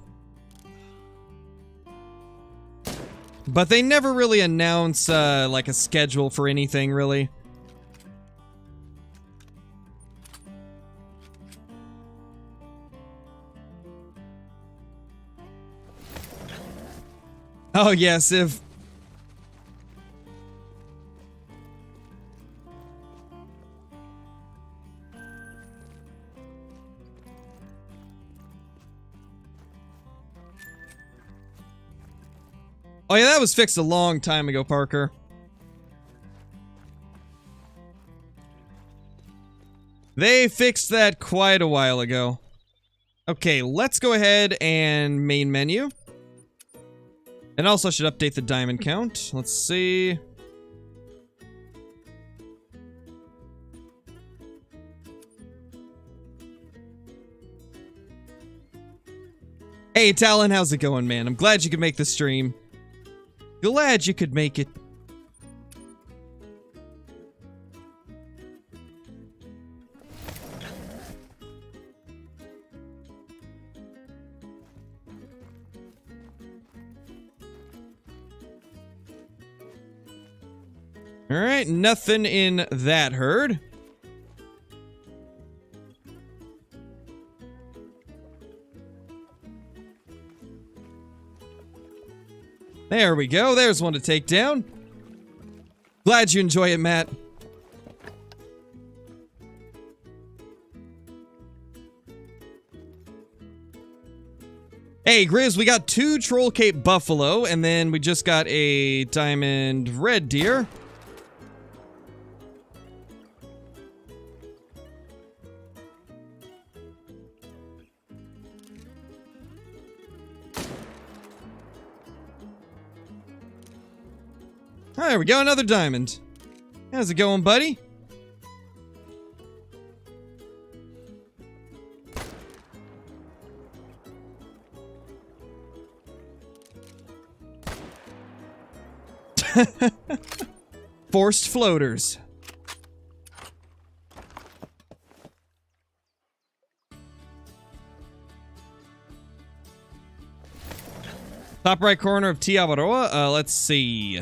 But they never really announce, like, a schedule for anything, really. Oh, yes, if... Oh yeah, that was fixed a long time ago, Parker. They fixed that quite a while ago. Okay, let's go ahead and main menu. And also should update the diamond count. Let's see. Hey, Talon, how's it going, man? I'm glad you could make the stream. Glad you could make it. Alright, nothing in that herd. There we go. There's one to take down. Glad you enjoy it, Matt. Hey, Grizz, we got 2 Troll Cape Buffalo, and then we just got a Diamond Red Deer. There we go, another diamond. How's it going, buddy? Forced floaters. Top right corner of Tiawaroa. Let's see.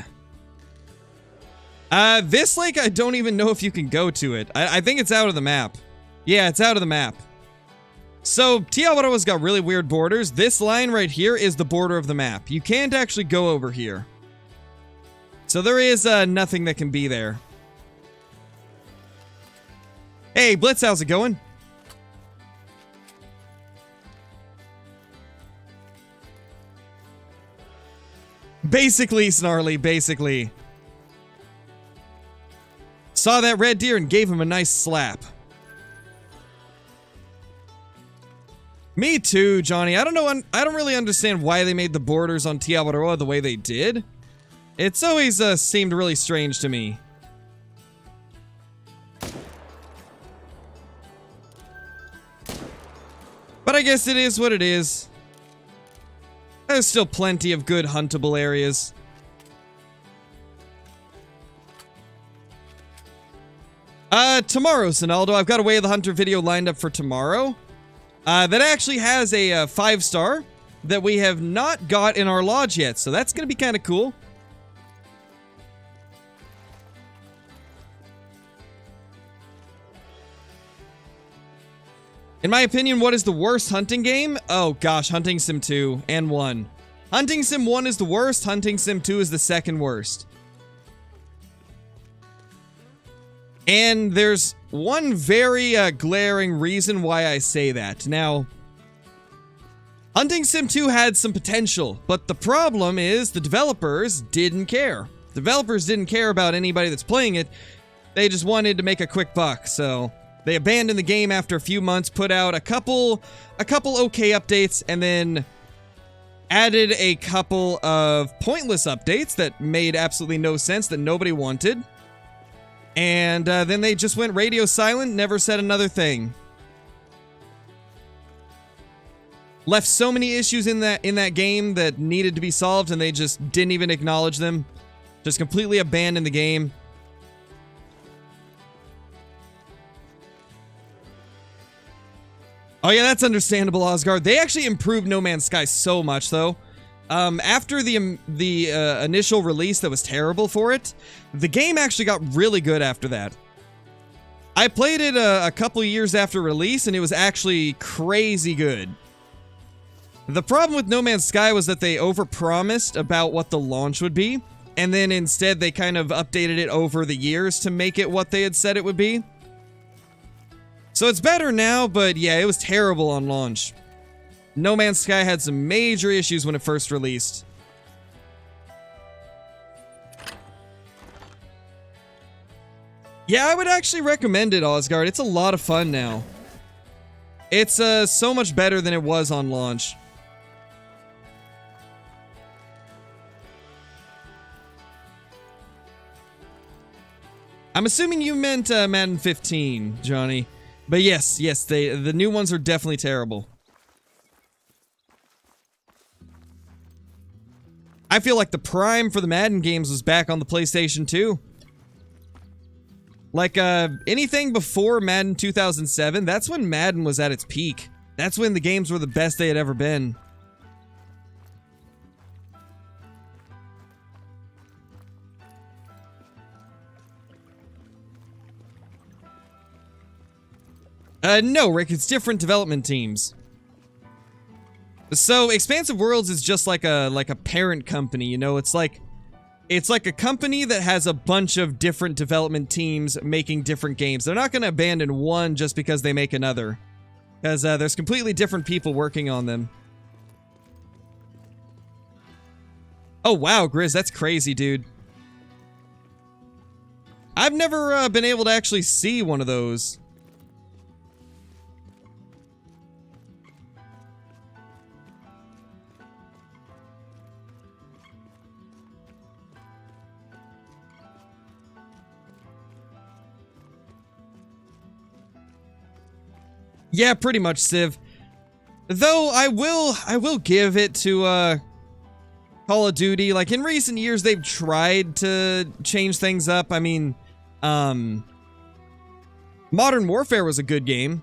This lake, I don't even know if you can go to it. I think it's out of the map. Yeah, it's out of the map. So, Tiawaroa's got really weird borders. This line right here is the border of the map. You can't actually go over here. So there is, nothing that can be there. Hey, Blitz, how's it going? Basically, Snarly, basically. Saw that red deer and gave him a nice slap. Me too, Johnny. I don't know. I don't really understand why they made the borders on Tiawaroa the way they did. It's always seemed really strange to me. But I guess it is what it is. There's still plenty of good huntable areas. Tomorrow, Sinaldo. I've got a Way of the Hunter video lined up for tomorrow. That actually has a 5-star that we have not got in our lodge yet, so that's gonna be kind of cool. In my opinion, what is the worst hunting game? Oh gosh, Hunting Sim 2 and 1. Hunting Sim 1 is the worst, Hunting Sim 2 is the second worst. And there's one very glaring reason why I say that. Now, Hunting Sim 2 had some potential, but the problem is the developers didn't care. Developers didn't care about anybody that's playing it. They just wanted to make a quick buck, so they abandoned the game after a few months, put out a couple okay updates, and then added a couple of pointless updates that made absolutely no sense that nobody wanted. And then they just went radio silent, never said another thing. Left so many issues in that game that needed to be solved, and they just didn't even acknowledge them. Just completely abandoned the game. Oh yeah, that's understandable, Osgard. They actually improved No Man's Sky so much, though. After the initial release that was terrible for it, the game actually got really good after that. I played it a couple years after release, and it was actually crazy good. The problem with No Man's Sky was that they overpromised about what the launch would be, and then instead they kind of updated it over the years to make it what they had said it would be. So it's better now, but yeah, it was terrible on launch. No Man's Sky had some major issues when it first released. Yeah, I would actually recommend it, Osgard. It's a lot of fun now. It's so much better than it was on launch. I'm assuming you meant Madden 15, Johnny. But yes, the new ones are definitely terrible. I feel like the prime for the Madden games was back on the PlayStation 2. Like, anything before Madden 2007, that's when Madden was at its peak. That's when the games were the best they had ever been. No, Rick, it's different development teams. So, Expansive Worlds is just like a parent company, you know? It's like a company that has a bunch of different development teams making different games. They're not going to abandon one just because they make another. Because there's completely different people working on them. Oh, wow, Grizz, that's crazy, dude. I've never been able to actually see one of those. Yeah, pretty much, Civ. Though I will give it to Call of Duty. Like, in recent years, they've tried to change things up. I mean, Modern Warfare was a good game.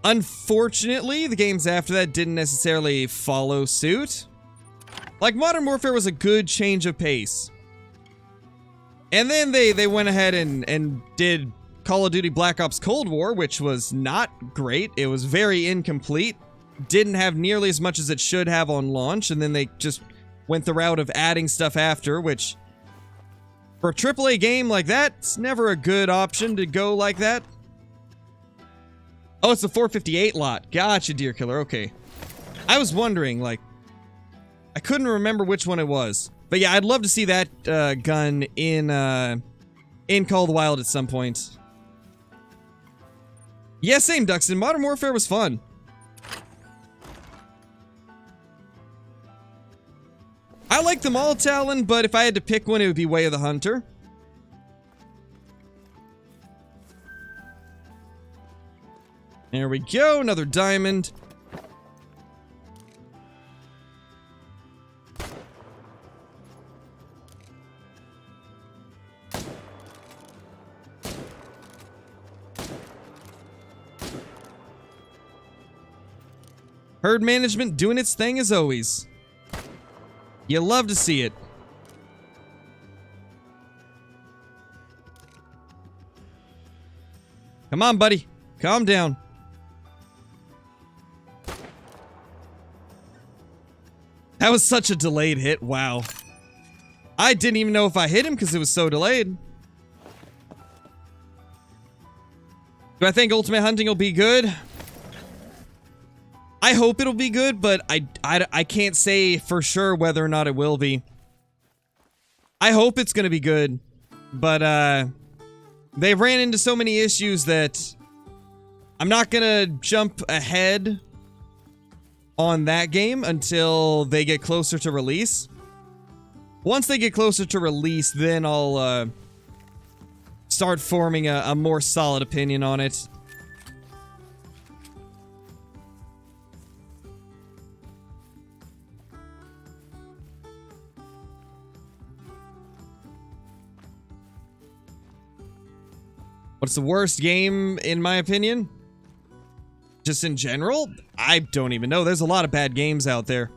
Unfortunately, the games after that didn't necessarily follow suit. Like, Modern Warfare was a good change of pace. And then they went ahead and did Call of Duty Black Ops Cold War, which was not great. It was very incomplete. Didn't have nearly as much as it should have on launch, and then they just went the route of adding stuff after, which for a AAA game like that, it's never a good option to go like that. Oh, it's the 458 lot. Gotcha, Deer Killer. Okay. I was wondering, like, I couldn't remember which one it was. But yeah, I'd love to see that gun in Call of the Wild at some point. Yeah, same, Duxton. Modern Warfare was fun. I like them all, Talon, but if I had to pick one, it would be Way of the Hunter. There we go, another diamond. Herd management doing its thing as always. You love to see it. Come on, buddy. Calm down. That was such a delayed hit. Wow. I didn't even know if I hit him because it was so delayed. Do I think Ultimate Hunting will be good? I hope it'll be good, but I can't say for sure whether or not it will be. I hope it's gonna be good, but they've ran into so many issues that I'm not gonna jump ahead on that game until they get closer to release. Once they get closer to release, then I'll start forming a more solid opinion on it. What's the worst game, in my opinion? Just in general? I don't even know. There's a lot of bad games out there.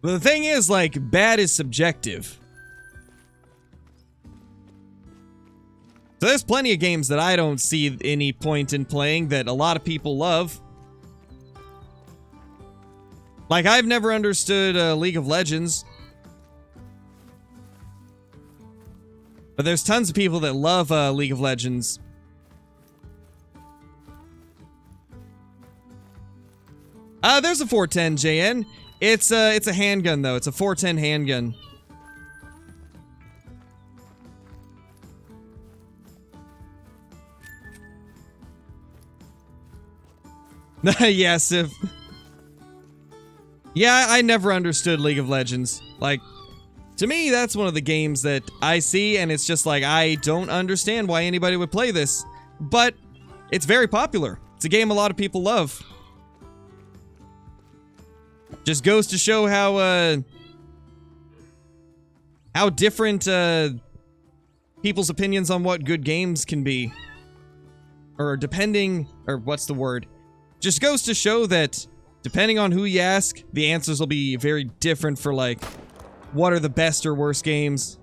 But the thing is, like, bad is subjective. So there's plenty of games that I don't see any point in playing that a lot of people love. Like, I've never understood League of Legends. But there's tons of people that love League of Legends. There's a 410, JN. It's a handgun, though. It's a 410 handgun. Yes, if... Yeah, I never understood League of Legends. Like, to me, that's one of the games that I see, and it's just like, I don't understand why anybody would play this. But it's very popular. It's a game a lot of people love. Just goes to show how different people's opinions on what good games can be. Or depending, or what's the word? Just goes to show that depending on who you ask, the answers will be very different for, like, what are the best or worst games.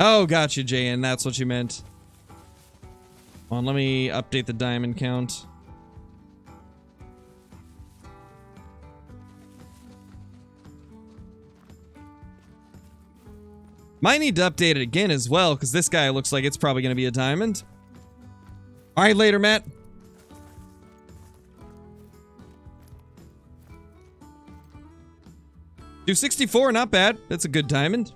Oh, gotcha, JN. That's what you meant. Hold on, let me update the diamond count. Might need to update it again as well, because this guy looks like it's probably going to be a diamond. Alright, later, Matt. Do 64, not bad. That's a good diamond.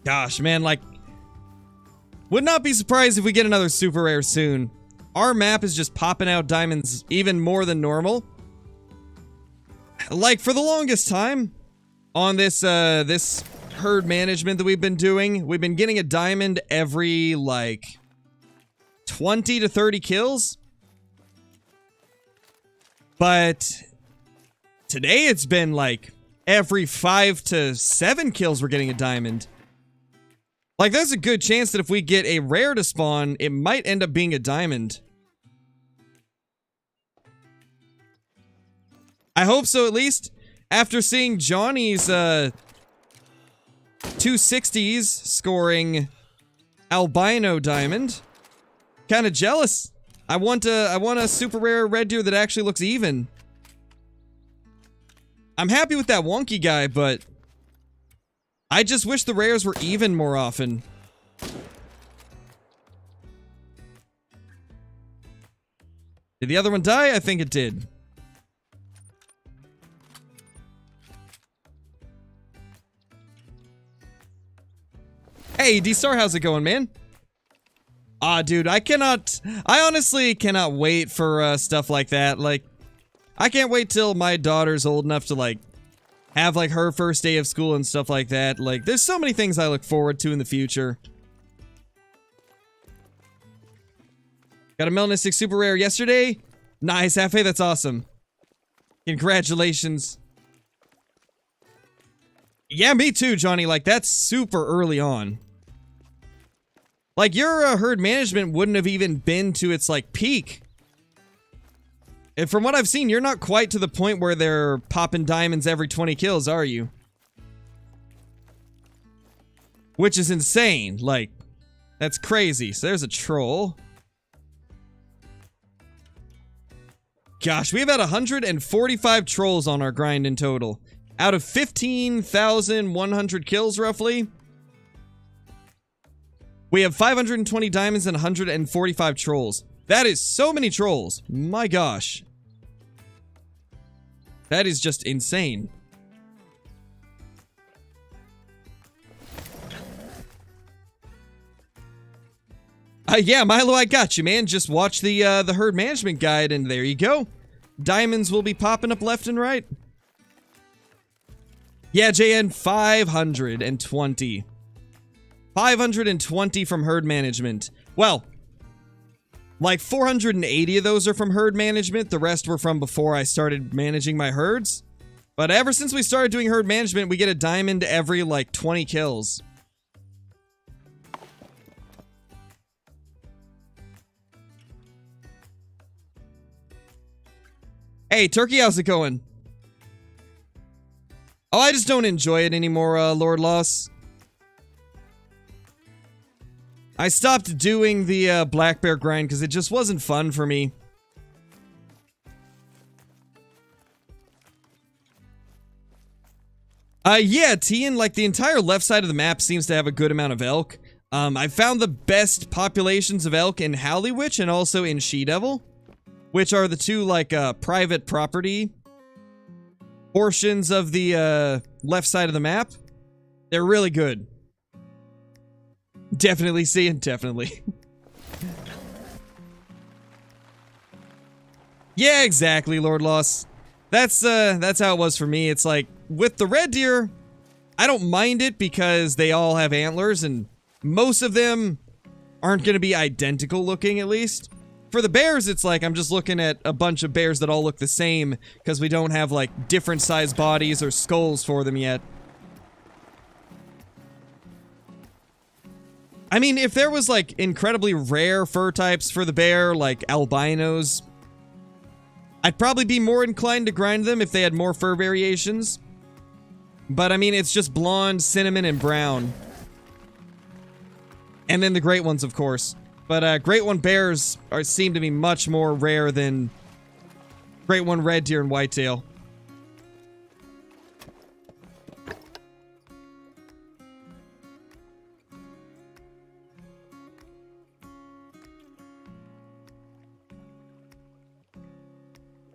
Gosh, man, like, would not be surprised if we get another super rare soon. Our map is just popping out diamonds even more than normal. Like, for the longest time, on this, this herd management that we've been doing, we've been getting a diamond every, like, 20 to 30 kills. But today it's been, like, every 5 to 7 kills we're getting a diamond. Like, there's a good chance that if we get a rare to spawn, it might end up being a diamond. I hope so, at least. After seeing Johnny's, 260s scoring albino diamond. Kinda jealous. I want a super rare red deer that actually looks even. I'm happy with that wonky guy, but I just wish the rares were even more often. Did the other one die? I think it did. Hey, D-Star, how's it going, man? Ah, dude, I honestly cannot wait for stuff like that. Like, I can't wait till my daughter's old enough to, like, have, like, her first day of school and stuff like that. Like, there's so many things I look forward to in the future. Got a Melanistic Super Rare yesterday? Nice, Afe, that's awesome. Congratulations. Yeah, me too, Johnny. Like, that's super early on. Like, your herd management wouldn't have even been to its, like, peak. And from what I've seen, you're not quite to the point where they're popping diamonds every 20 kills, are you? Which is insane. Like, that's crazy. So there's a troll. gosh, we have had 145 trolls on our grind in total. Out of 15,100 kills, roughly. We have 520 diamonds and 145 trolls. That is so many trolls. My gosh. That is just insane. Yeah, Milo, I got you, man. Just watch the herd management guide, and there you go. Diamonds will be popping up left and right. Yeah, JN, 520. 520 from herd management. Well, like 480 of those are from herd management. The rest were from before I started managing my herds. But ever since we started doing herd management, we get a diamond every, like, 20 kills. Hey, Turkey, how's it going? Oh, I just don't enjoy it anymore, Lord Loss. I stopped doing the black bear grind because it just wasn't fun for me. Yeah, Tian, like the entire left side of the map seems to have a good amount of elk. I found the best populations of elk in Howlywitch and also in She-Devil, which are the two, like, private property portions of the left side of the map. They're really good. Definitely seeing, definitely. Yeah, exactly, Lord Loss. That's how it was for me. It's like, with the red deer, I don't mind it because they all have antlers, and most of them aren't going to be identical looking, at least. For the bears, it's like I'm just looking at a bunch of bears that all look the same because we don't have, like, different sized bodies or skulls for them yet. I mean, if there was, like, incredibly rare fur types for the bear, like albinos, I'd probably be more inclined to grind them if they had more fur variations. But, I mean, it's just blonde, cinnamon, and brown. And then the great ones, of course. But, Great One bears seem to be much more rare than Great One red deer and whitetail.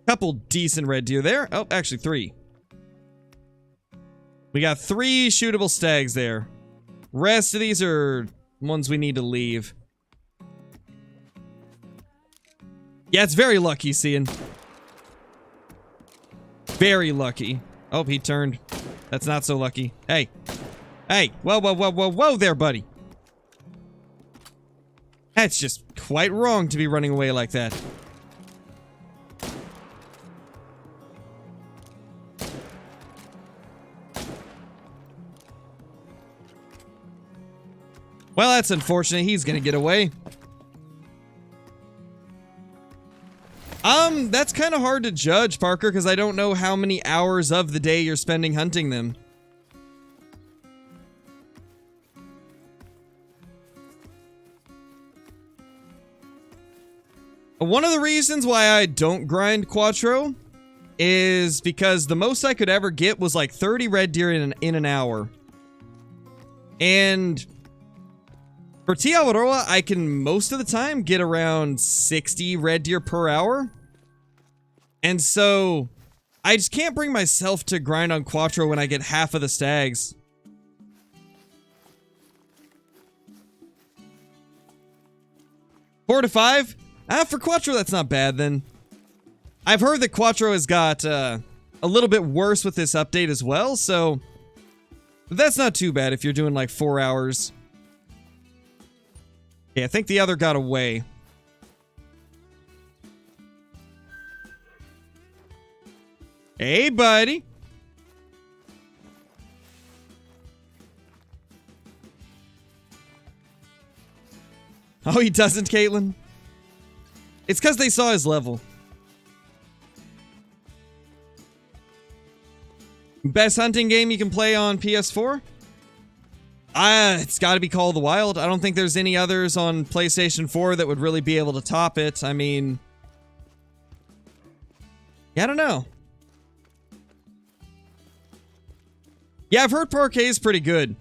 Couple decent red deer there. Oh, actually 3. We got 3 shootable stags there. Rest of these are ones we need to leave. Yeah, it's very lucky, seeing. Very lucky. Oh, he turned. That's not so lucky. Hey. Hey. Whoa, whoa, whoa, whoa, whoa there, buddy. That's just quite wrong to be running away like that. Well, that's unfortunate. He's gonna get away. That's kind of hard to judge, Parker, because I don't know how many hours of the day you're spending hunting them. One of the reasons why I don't grind Quattro is because the most I could ever get was like 30 red deer in an hour. And for Te Awaroa, I can most of the time get around 60 red deer per hour. And so, I just can't bring myself to grind on Quattro when I get half of the stags. Four to 5? For Quattro, that's not bad then. I've heard that Quattro has got a little bit worse with this update as well, so that's not too bad if you're doing like 4 hours. Yeah, I think the other got away. Hey, buddy. Oh, he doesn't, Caitlin? It's because they saw his level. Best hunting game you can play on PS4? It's got to be Call of the Wild. I don't think there's any others on PlayStation 4 that would really be able to top it. I mean, Yeah, I don't know. Yeah, I've heard Parquet is pretty good.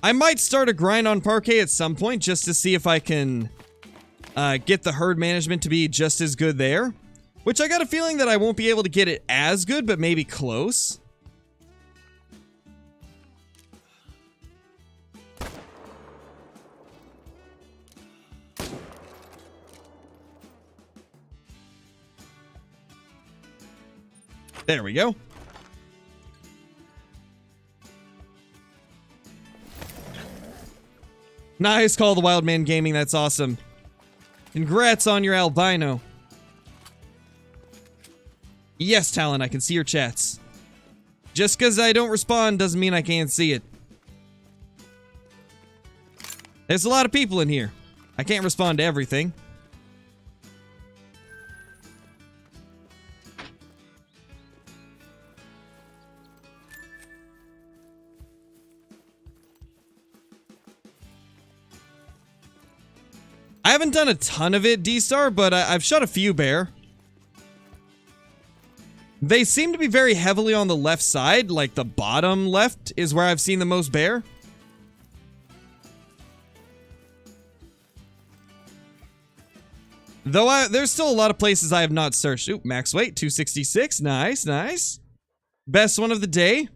I might start a grind on Parquet at some point just to see if I can get the herd management to be just as good there. Which I got a feeling that I won't be able to get it as good, but maybe close. There we go. Nice call, the Wild Man Gaming. That's awesome. Congrats on your albino. Yes, Talon, I can see your chats. Just because I don't respond doesn't mean I can't see it. There's a lot of people in here. I can't respond to everything. I haven't done a ton of it, D-Star, but I've shot a few bear. They seem to be very heavily on the left side, like the bottom left is where I've seen the most bear. Though there's still a lot of places I have not searched. Ooh, max weight, 266. Nice, nice. Best one of the day.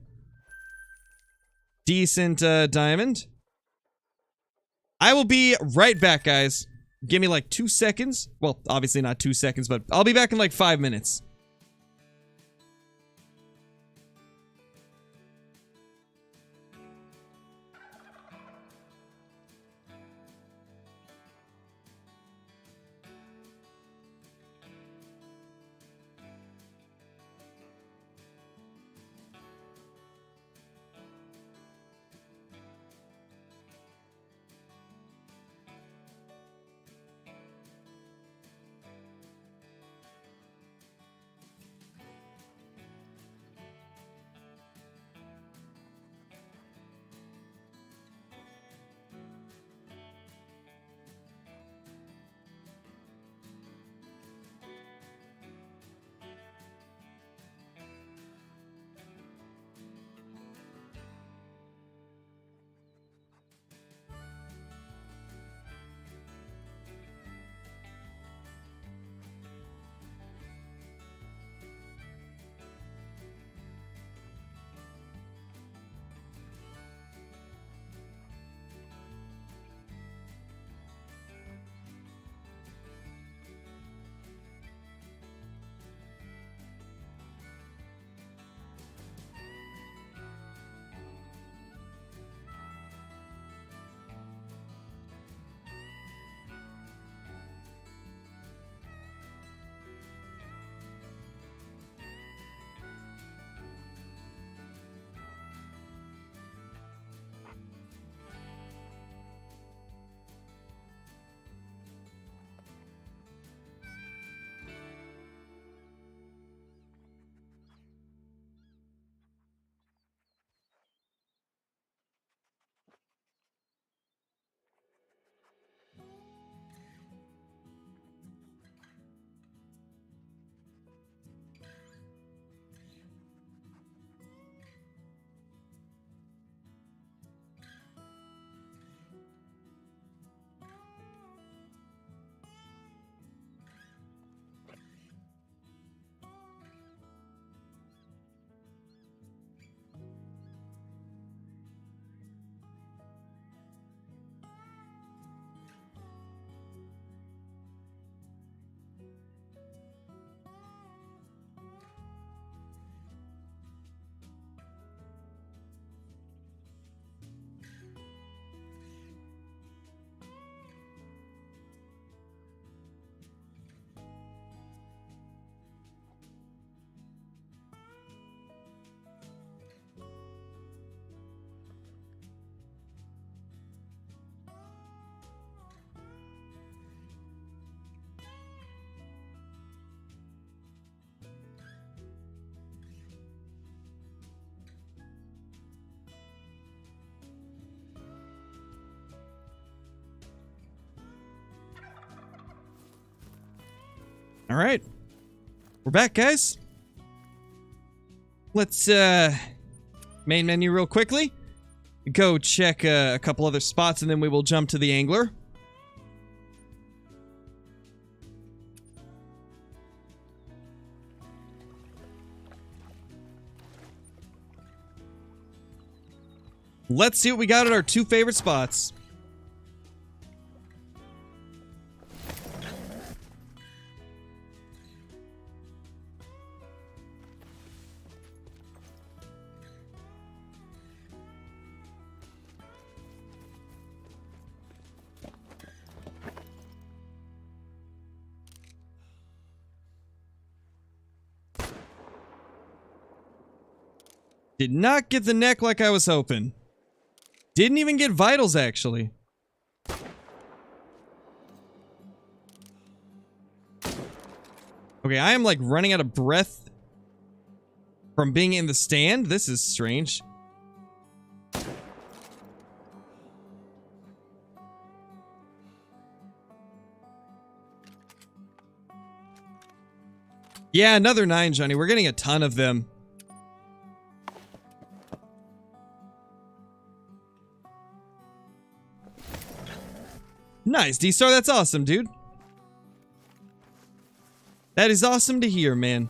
Decent diamond. I will be right back, guys. Give me like 2 seconds. Well, obviously not 2 seconds, but I'll be back in like 5 minutes. All right. We're back, guys. Let's, main menu real quickly. Go check a couple other spots, and then we will jump to the angler. Let's see what we got at our two favorite spots. Did not get the neck like I was hoping. Didn't even get vitals, actually. Okay, I am like running out of breath from being in the stand. This is strange. Yeah, another 9, Johnny. We're getting a ton of them. Nice, D-Star. That's awesome, dude. That is awesome to hear, man.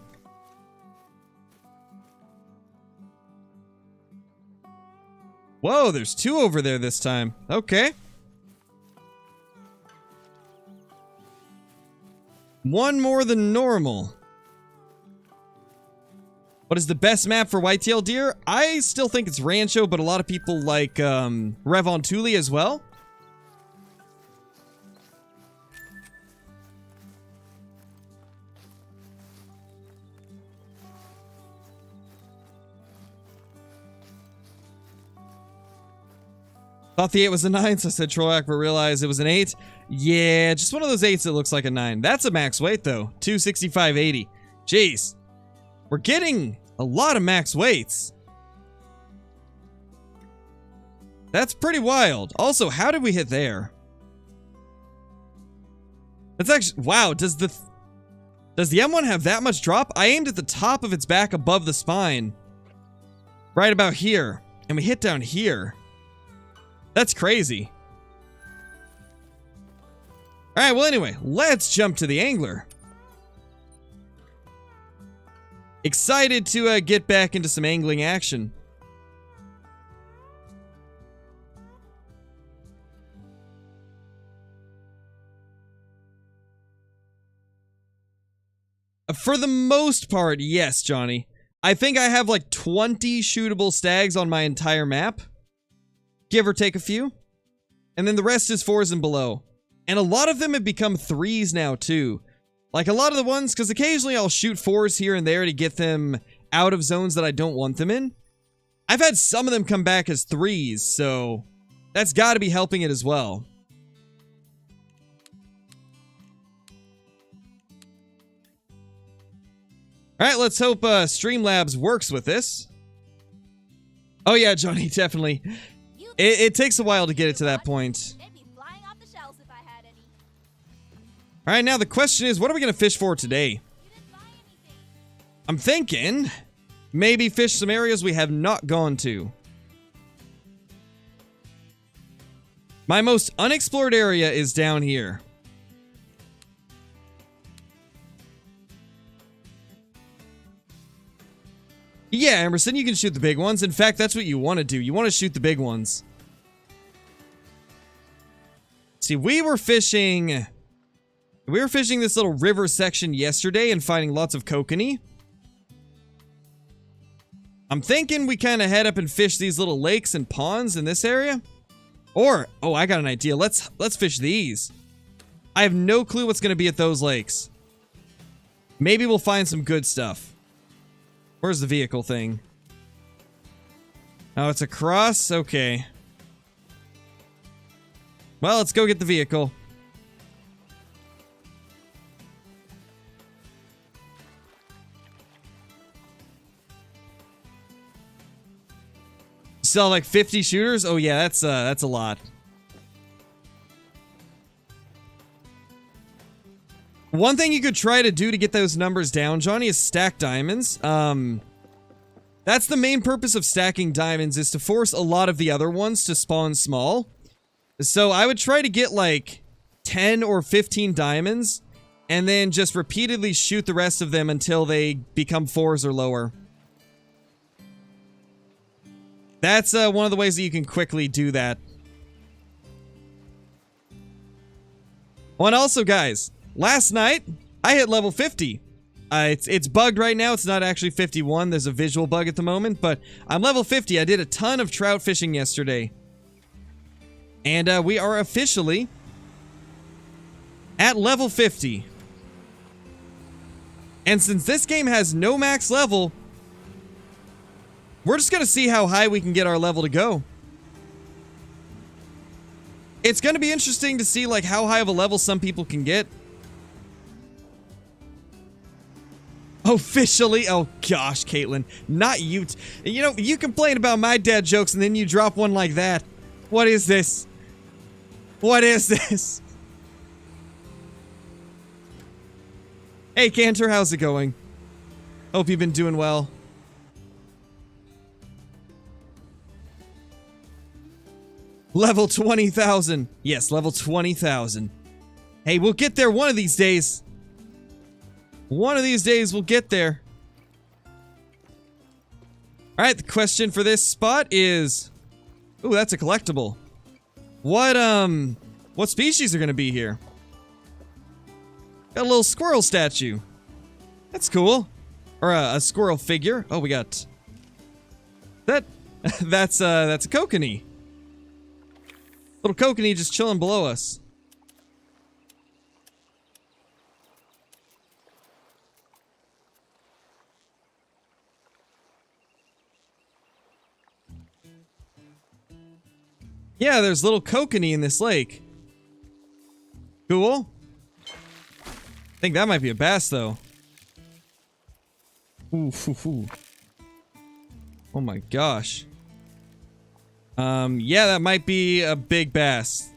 Whoa, there's 2 over there this time. Okay. 1 more than normal. What is the best map for whitetail deer? I still think it's Rancho, but a lot of people like Revon Tule as well. Thought the 8 was a 9, so I said Troyak, but realized it was an 8. Yeah, just one of those 8s that looks like a 9. That's a max weight, though. 265.80. Jeez. We're getting a lot of max weights. That's pretty wild. Also, how did we hit there? That's actually... Wow, does the M1 have that much drop? I aimed at the top of its back above the spine. Right about here. And we hit down here. That's crazy. Alright, well anyway, let's jump to the angler. Excited to get back into some angling action. For the most part, yes, Johnny. I think I have like 20 shootable stags on my entire map. Give or take a few. And then the rest is 4s and below. And a lot of them have become 3s now, too. Like a lot of the ones, because occasionally I'll shoot 4s here and there to get them out of zones that I don't want them in. I've had some of them come back as 3s, so that's got to be helping it as well. Alright, let's hope Streamlabs works with this. Oh yeah, Johnny, definitely. It takes a while to get it to that point. Alright, now the question is, what are we going to fish for today? I'm thinking maybe fish some areas we have not gone to. My most unexplored area is down here. Yeah, Emerson, you can shoot the big ones. In fact, that's what you want to do. You want to shoot the big ones. See, we were fishing this little river section yesterday and finding lots of kokanee. I'm thinking we kind of head up and fish these little lakes and ponds in this area. Or, oh, I got an idea. Let's fish these. I have no clue what's going to be at those lakes. Maybe we'll find some good stuff. Where's the vehicle thing? Oh, it's across? Okay. Well, let's go get the vehicle. Sell like 50 shooters? Oh yeah, that's a lot. One thing you could try to do to get those numbers down, Johnny, is stack diamonds. That's the main purpose of stacking diamonds, is to force a lot of the other ones to spawn small. So I would try to get like 10 or 15 diamonds and then just repeatedly shoot the rest of them until they become 4s or lower. That's one of the ways that you can quickly do that. Oh, and also, guys, last night I hit level 50. It's bugged right now. It's not actually 51. There's a visual bug at the moment, but I'm level 50. I did a ton of trout fishing yesterday. And we are officially at level 50. And since this game has no max level, we're just going to see how high we can get our level to go. It's going to be interesting to see like how high of a level some people can get. Officially, oh gosh, Caitlin, not you. You know, you complain about my dad jokes and then you drop one like that. What is this? What is this? Hey, Cantor, how's it going? Hope you've been doing well. Level 20,000. Yes, level 20,000. Hey, we'll get there one of these days. One of these days we'll get there. Alright, the question for this spot is... Ooh, that's a collectible. What species are gonna be here? Got a little squirrel statue. That's cool. Or a squirrel figure. Oh, we got... That's a kokanee. Little kokanee just chilling below us. Yeah, there's little kokanee in this lake. Cool. I think that might be a bass, though. Ooh, foo, foo. Oh my gosh. Yeah, that might be a big bass.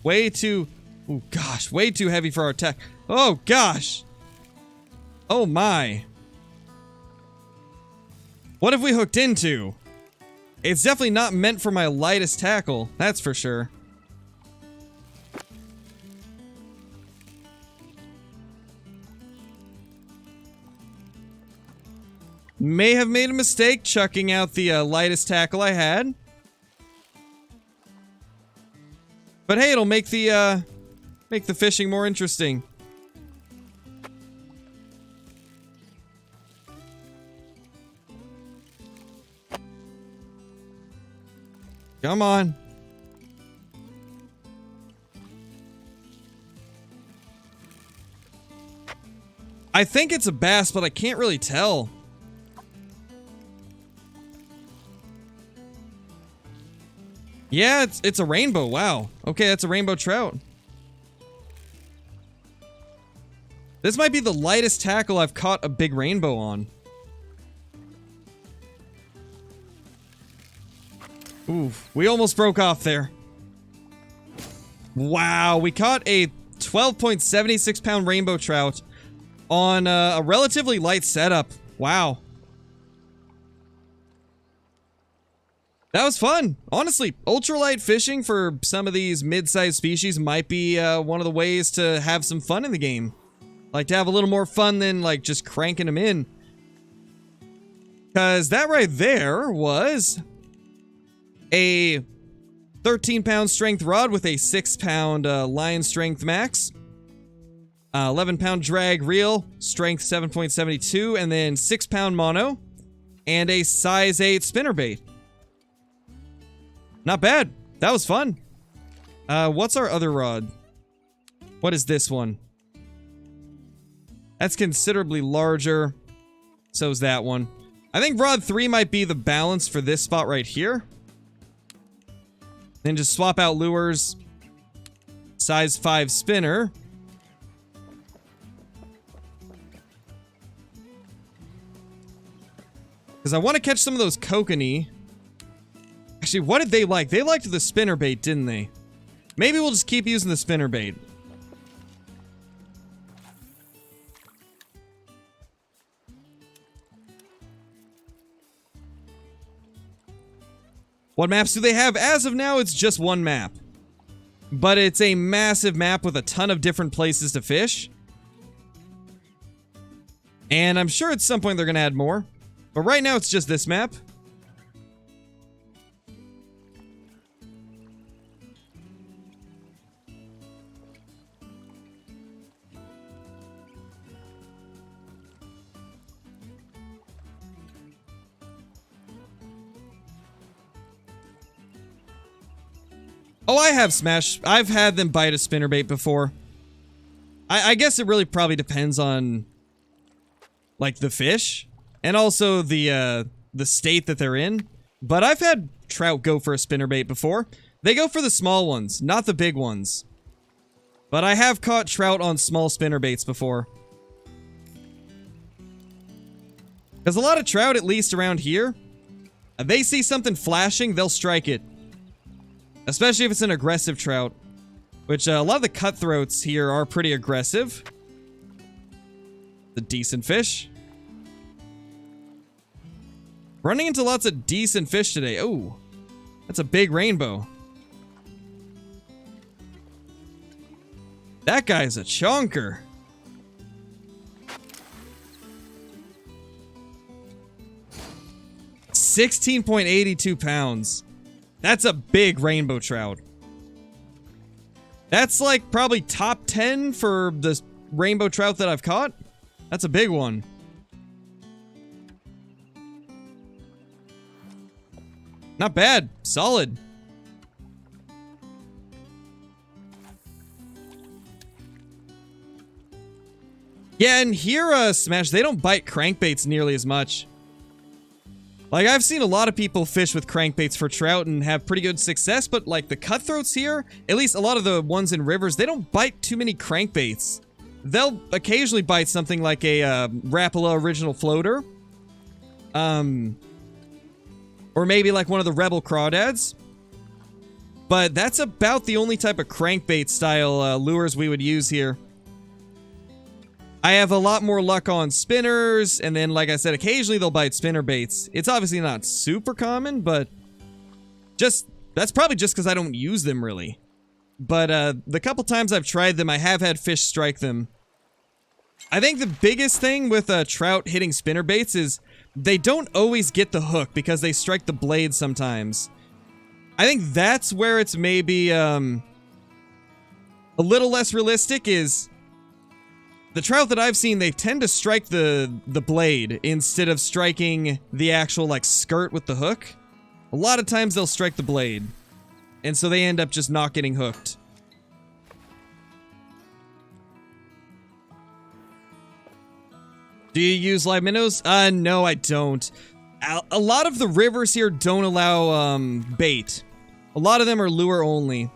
Way too... Oh gosh, way too heavy for our attack. Oh gosh! Oh my. What have we hooked into? It's definitely not meant for my lightest tackle, that's for sure. May have made a mistake chucking out the lightest tackle I had. But hey, it'll make the fishing more interesting. Come on. I think it's a bass, but I can't really tell. Yeah, it's a rainbow. Wow. Okay, that's a rainbow trout. This might be the lightest tackle I've caught a big rainbow on. Oof, we almost broke off there. Wow, we caught a 12.76 pound rainbow trout on a relatively light setup. Wow. That was fun. Honestly, ultralight fishing for some of these mid-sized species might be one of the ways to have some fun in the game. Like to have a little more fun than like just cranking them in. Because that right there was a 13-pound strength rod with a 6-pound line strength max. 11-pound drag reel, strength 7.72, and then 6-pound mono, and a size 8 spinnerbait. Not bad. That was fun. What's our other rod? What is this one? That's considerably larger. So is that one. I think rod 3 might be the balance for this spot right here. Then just swap out lures. Size 5 spinner. Because I want to catch some of those kokanee. Actually, what did they like? They liked the spinnerbait, didn't they? Maybe we'll just keep using the spinnerbait. What maps do they have? As of now, it's just one map. But it's a massive map with a ton of different places to fish. And I'm sure at some point they're going to add more. But right now, it's just this map. Oh, I have Smash. I've had them bite a spinnerbait before. I guess it really probably depends on, like, the fish. And also the state that they're in. But I've had trout go for a spinnerbait before. They go for the small ones, not the big ones. But I have caught trout on small spinnerbaits before. Because a lot of trout, at least around here, they see something flashing, they'll strike it. Especially if it's an aggressive trout. Which, a lot of the cutthroats here are pretty aggressive. The decent fish. Running into lots of decent fish today. Oh, that's a big rainbow. That guy's a chonker. £16.82. That's a big rainbow trout. That's like probably top 10 for the rainbow trout that I've caught. That's a big one. Not bad. Solid. Yeah, and here, Smash, they don't bite crankbaits nearly as much. Like, I've seen a lot of people fish with crankbaits for trout and have pretty good success, but, like, the cutthroats here, at least a lot of the ones in rivers, they don't bite too many crankbaits. They'll occasionally bite something like a, Rapala original floater. Or maybe, like, one of the Rebel crawdads. But that's about the only type of crankbait-style, lures we would use here. I have a lot more luck on spinners, and then, like I said, occasionally they'll bite spinner baits. It's obviously not super common, but that's probably just because I don't use them, really. But, the couple times I've tried them, I have had fish strike them. I think the biggest thing with, trout hitting spinner baits is they don't always get the hook because they strike the blade sometimes. I think that's where it's maybe, a little less realistic is... The trout that I've seen, they tend to strike the blade instead of striking the actual, like, skirt with the hook. A lot of times they'll strike the blade. And so they end up just not getting hooked. Do you use live minnows? No, I don't. A lot of the rivers here don't allow, bait. A lot of them are lure only.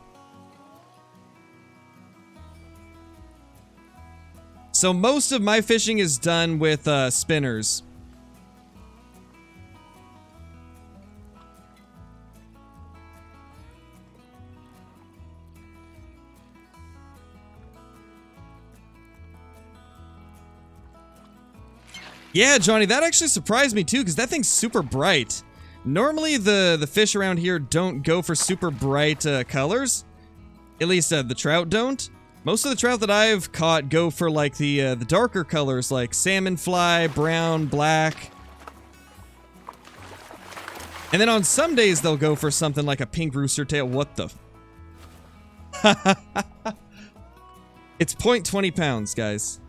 So most of my fishing is done with spinners. Yeah, Johnny, that actually surprised me too, because that thing's super bright. Normally the fish around here don't go for super bright colors. At least the trout don't. Most of the trout that I've caught go for, like, the darker colors, like salmon fly, brown, black. And then on some days, they'll go for something like a pink rooster tail. What the... It's 0.20 pounds, guys.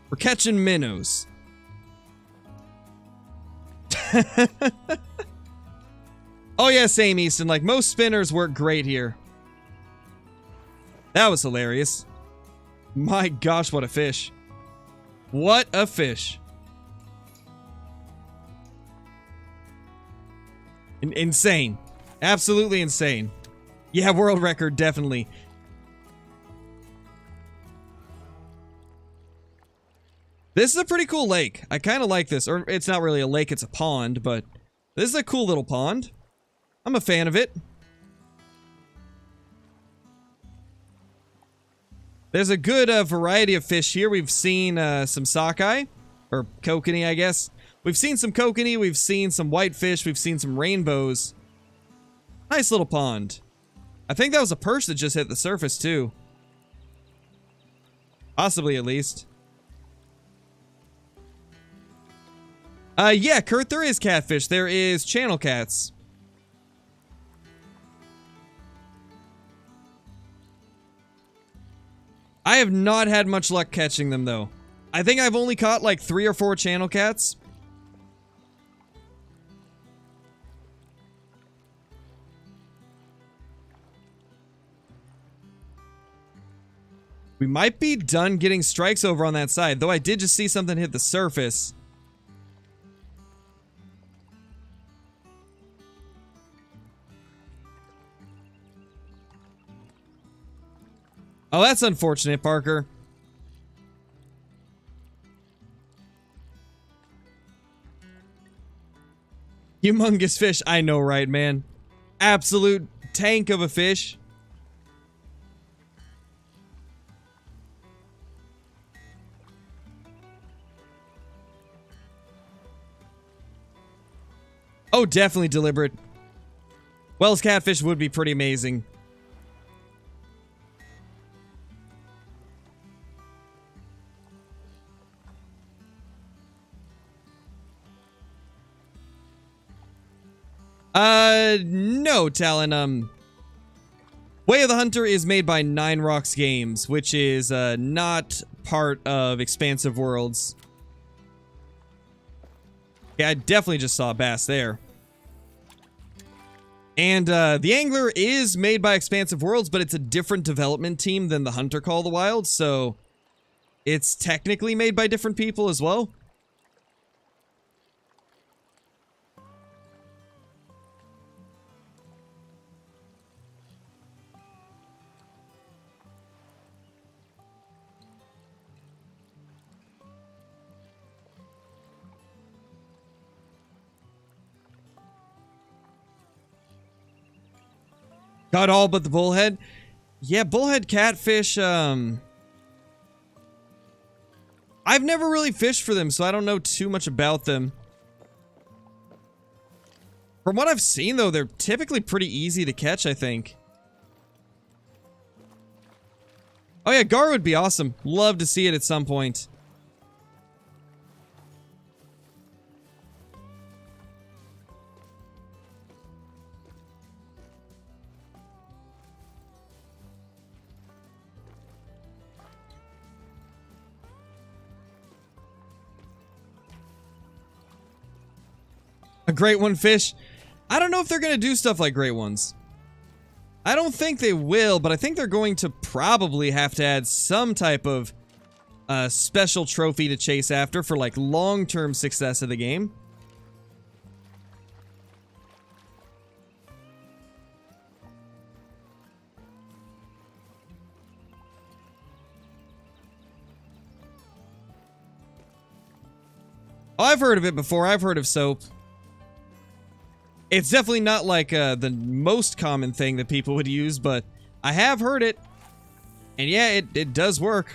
We're catching minnows. Oh yeah, same, Easton. Like, most spinners work great here. That was hilarious. My gosh, what a fish. What a fish. Insane. Absolutely insane. Yeah, world record, definitely. This is a pretty cool lake. I kind of like this. Or, it's not really a lake, it's a pond, but this is a cool little pond. I'm a fan of it. There's a good variety of fish here. We've seen some sockeye, or kokanee, I guess. We've seen some kokanee, we've seen some whitefish, we've seen some rainbows. Nice little pond. I think that was a perch that just hit the surface too. Possibly, at least. Yeah, Kurt, there is catfish. There is channel cats. I have not had much luck catching them, though. I think I've only caught like 3 or 4 channel cats. We might be done getting strikes over on that side, though I did just see something hit the surface. Oh, that's unfortunate, Parker. Humongous fish. I know, right, man? Absolute tank of a fish. Oh, definitely deliberate. Wells catfish would be pretty amazing. No, Talon, Way of the Hunter is made by Nine Rocks Games, which is, not part of Expansive Worlds. Yeah, I definitely just saw a bass there. And, The Angler is made by Expansive Worlds, but it's a different development team than the Hunter Call of the Wild, so it's technically made by different people as well. Got all but the bullhead. Yeah, bullhead catfish, I've never really fished for them, so I don't know too much about them. From what I've seen, though, they're typically pretty easy to catch, I think. Oh yeah, gar would be awesome. Love to see it at some point. A great one fish. I don't know if they're going to do stuff like great ones. I don't think they will, but I think they're going to probably have to add some type of special trophy to chase after for like long-term success of the game. Oh, I've heard of it before. I've heard of soap. It's definitely not like the most common thing that people would use, but I have heard it. And yeah, it does work.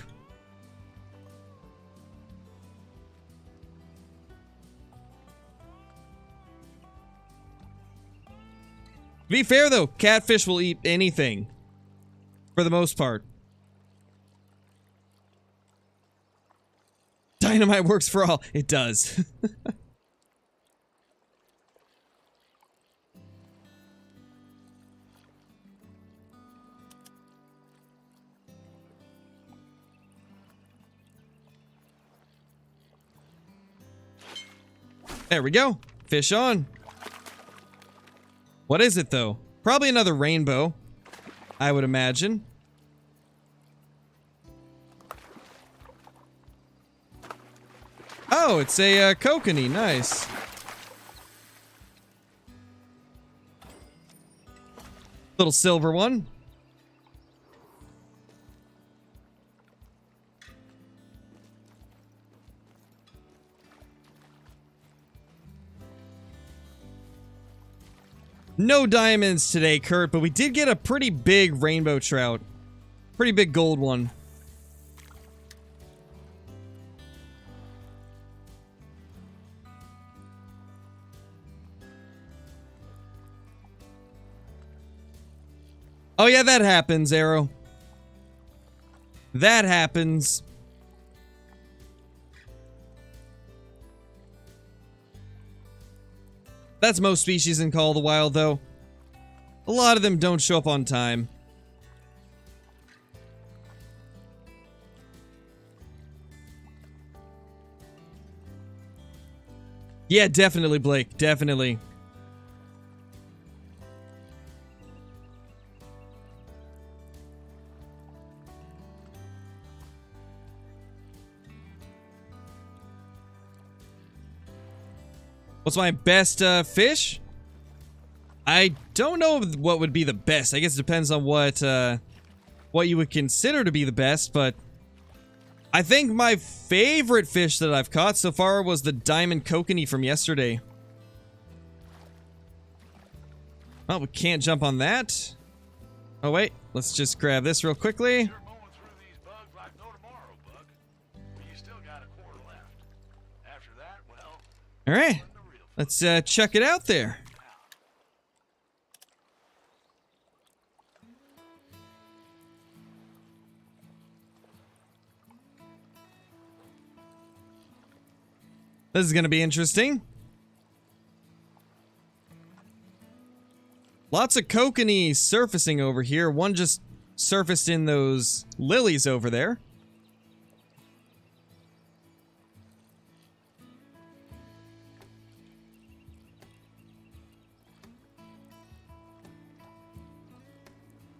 To be fair though, catfish will eat anything. For the most part. Dynamite works for all. It does. There we go. Fish on. What is it, though? Probably another rainbow, I would imagine. Oh, it's a kokanee. Nice. Little silver one. No diamonds today, Kurt, but we did get a pretty big rainbow trout. Pretty big gold one. Oh yeah, that happens, Arrow. That happens. That's most species in Call of the Wild, though. A lot of them don't show up on time. Yeah, definitely, Blake. Definitely. What's my best fish? I don't know what would be the best. I guess it depends on what you would consider to be the best, but I think my favorite fish that I've caught so far was the diamond kokanee from yesterday. Oh, we can't jump on that. Oh, wait. Let's just grab this real quickly. All right. Let's check it out there. This is going to be interesting. Lots of kokanee surfacing over here. One just surfaced in those lilies over there.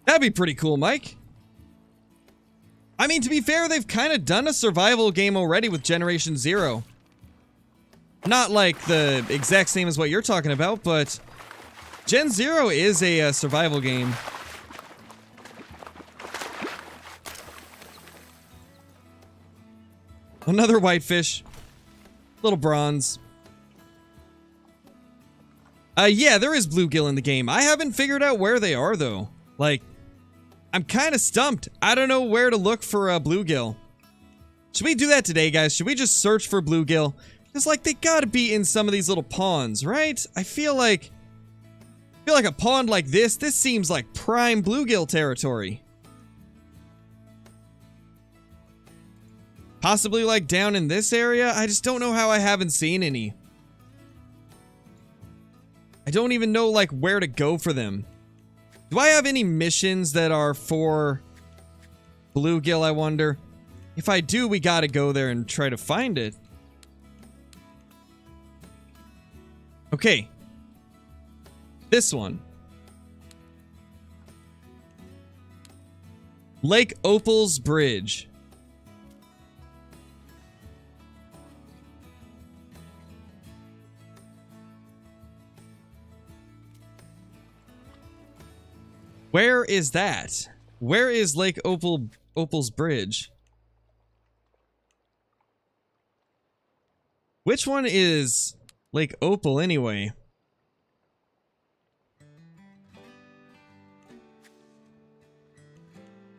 That'd be pretty cool, Mike. I mean, to be fair, they've kind of done a survival game already with Generation Zero. Not like the exact same as what you're talking about, but Gen Zero is a survival game. Another whitefish. Little bronze. Yeah, there is bluegill in the game. I haven't figured out where they are, though. Like, I'm kind of stumped. I don't know where to look for bluegill. Should we do that today, guys? Should we just search for bluegill? Because, like, they gotta be in some of these little ponds, right? I feel like a pond like this seems like prime bluegill territory. Possibly, like, down in this area? I just don't know how I haven't seen any. I don't even know, like, where to go for them. Do I have any missions that are for bluegill, I wonder? If I do, we gotta go there and try to find it. Okay. This one. Lake Opal's Bridge. Where is that? Where is Lake Opal's Bridge? Which one is Lake Opal anyway?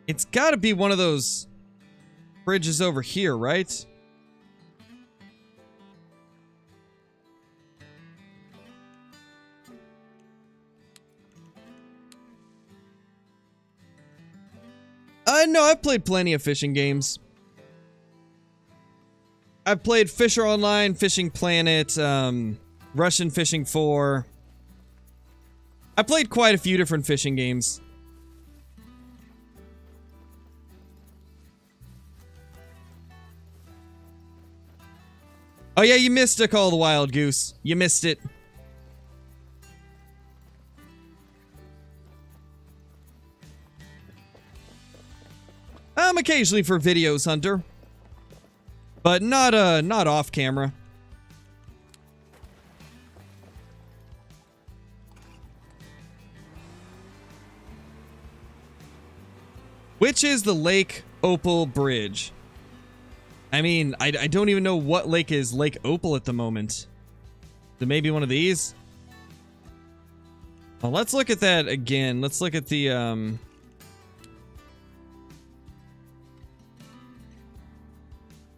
It's gotta be one of those bridges over here, right? No, I've played plenty of fishing games. I've played Fisher Online, Fishing Planet, Russian Fishing 4. I played quite a few different fishing games. Oh yeah, you missed a Call of the Wild, Goose. You missed it. Occasionally for videos, Hunter. But not off camera. Which is the Lake Opal Bridge? I mean, I don't even know what lake is Lake Opal at the moment. So maybe one of these? Well, let's look at that again. Let's look at the,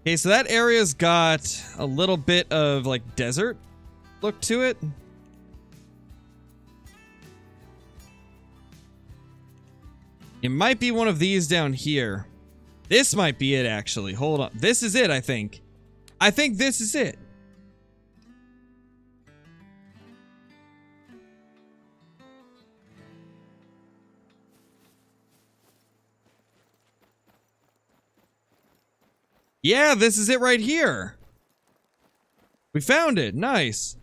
Okay, so that area's got a little bit of, like, desert look to it. It might be one of these down here. This might be it, actually. Hold on. This is it, I think. I think this is it. Yeah, this is it right here. We found it. Nice.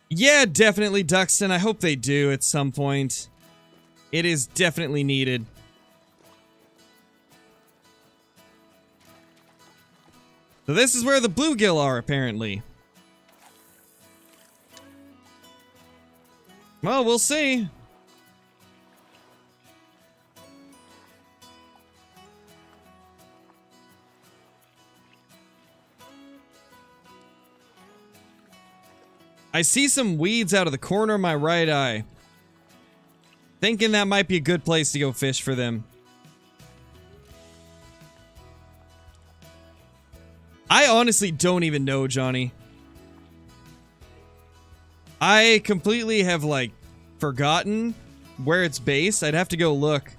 Yeah, definitely, Duxton. I hope they do at some point. It is definitely needed. So this is where the bluegill are, apparently. Well, we'll see. I see some weeds out of the corner of my right eye. Thinking that might be a good place to go fish for them. I honestly don't even know, Johnny. I completely have, like, forgotten where it's based. I'd have to go look.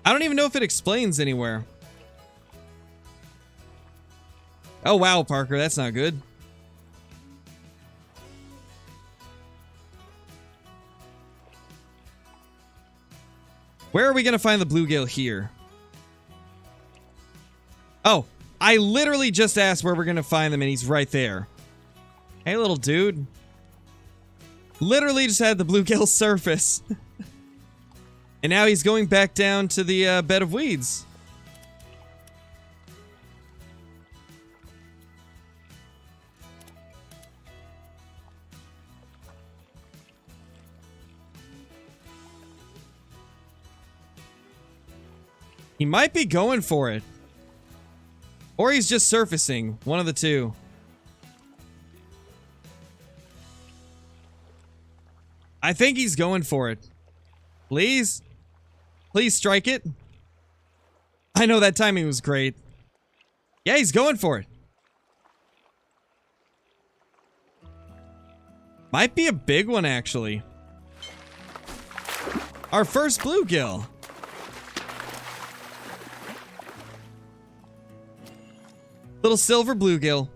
I don't even know if it explains anywhere. Oh, wow, Parker. That's not good. Where are we going to find the bluegill here? Oh, I literally just asked where we're going to find them, and he's right there. Hey, little dude. Literally just had the bluegill surface. And now he's going back down to the bed of weeds. He might be going for it. Or he's just surfacing. One of the two. I think he's going for it. Please? Please strike it. I know that timing was great. Yeah, he's going for it. Might be a big one, actually. Our first bluegill. Little silver bluegill.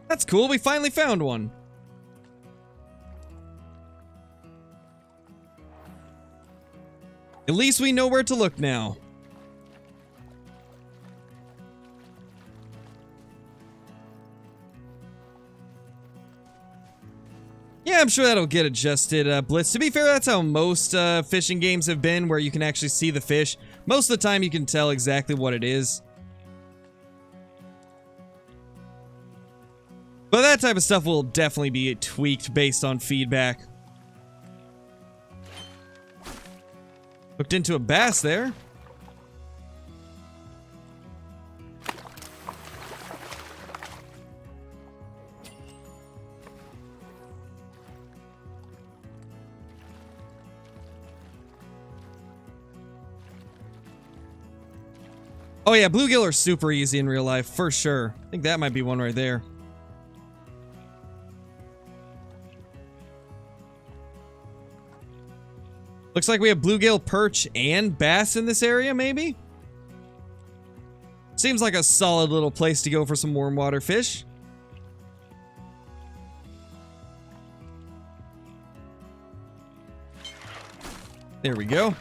That's cool, we finally found one. At least we know where to look now. Yeah, I'm sure that'll get adjusted, Blitz. To be fair, that's how most fishing games have been, where you can actually see the fish. Most of the time you can tell exactly what it is. But that type of stuff will definitely be tweaked based on feedback. Hooked into a bass there. Oh yeah, bluegill are super easy in real life, for sure. I think that might be one right there. Looks like we have bluegill, perch, and bass in this area, maybe? Seems like a solid little place to go for some warm water fish. There we go.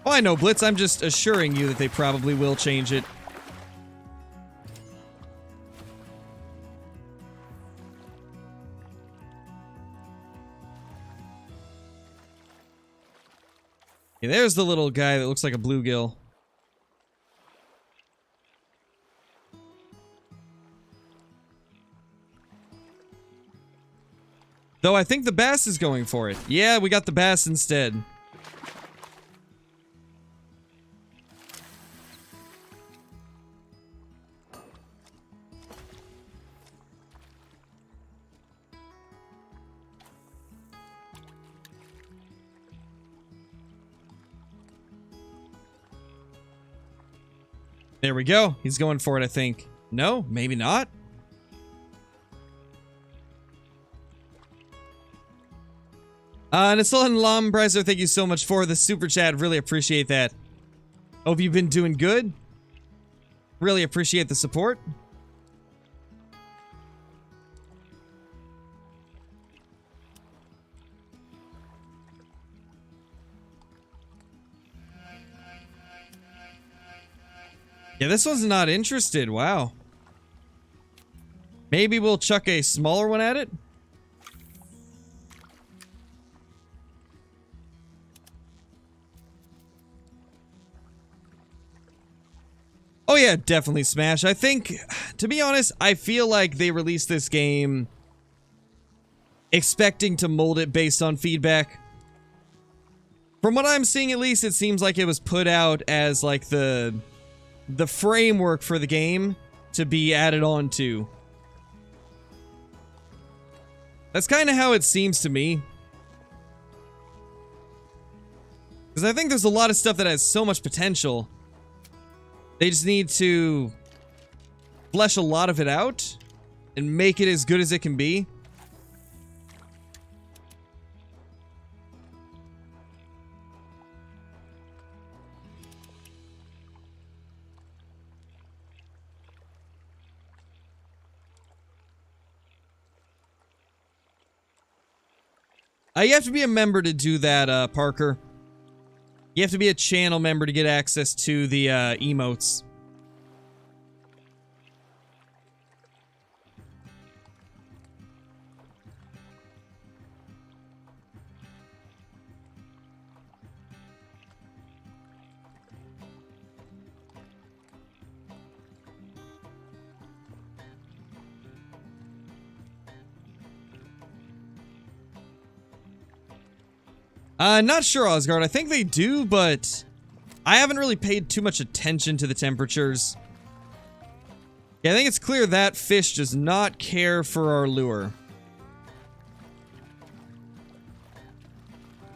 Oh, I know, Blitz. I'm just assuring you that they probably will change it. Okay, there's the little guy that looks like a bluegill. Though I think the bass is going for it. Yeah, we got the bass instead. There we go. He's going for it, I think. No, maybe not. Nasil and Lombrizer, thank you so much for the super chat. Really appreciate that. Hope you've been doing good. Really appreciate the support. Yeah, this one's not interested. Wow. Maybe we'll chuck a smaller one at it. Oh yeah, definitely smash. I think, to be honest, I feel like they released this game expecting to mold it based on feedback. From what I'm seeing, at least, it seems like it was put out as like the framework for the game to be added on to. That's kind of how it seems to me. Because I think there's a lot of stuff that has so much potential. They just need to flesh a lot of it out and make it as good as it can be. You have to be a member to do that, Parker. You have to be a channel member to get access to the emotes. Not sure, Osgard. I think they do, but I haven't really paid too much attention to the temperatures. Yeah, I think it's clear that fish does not care for our lure.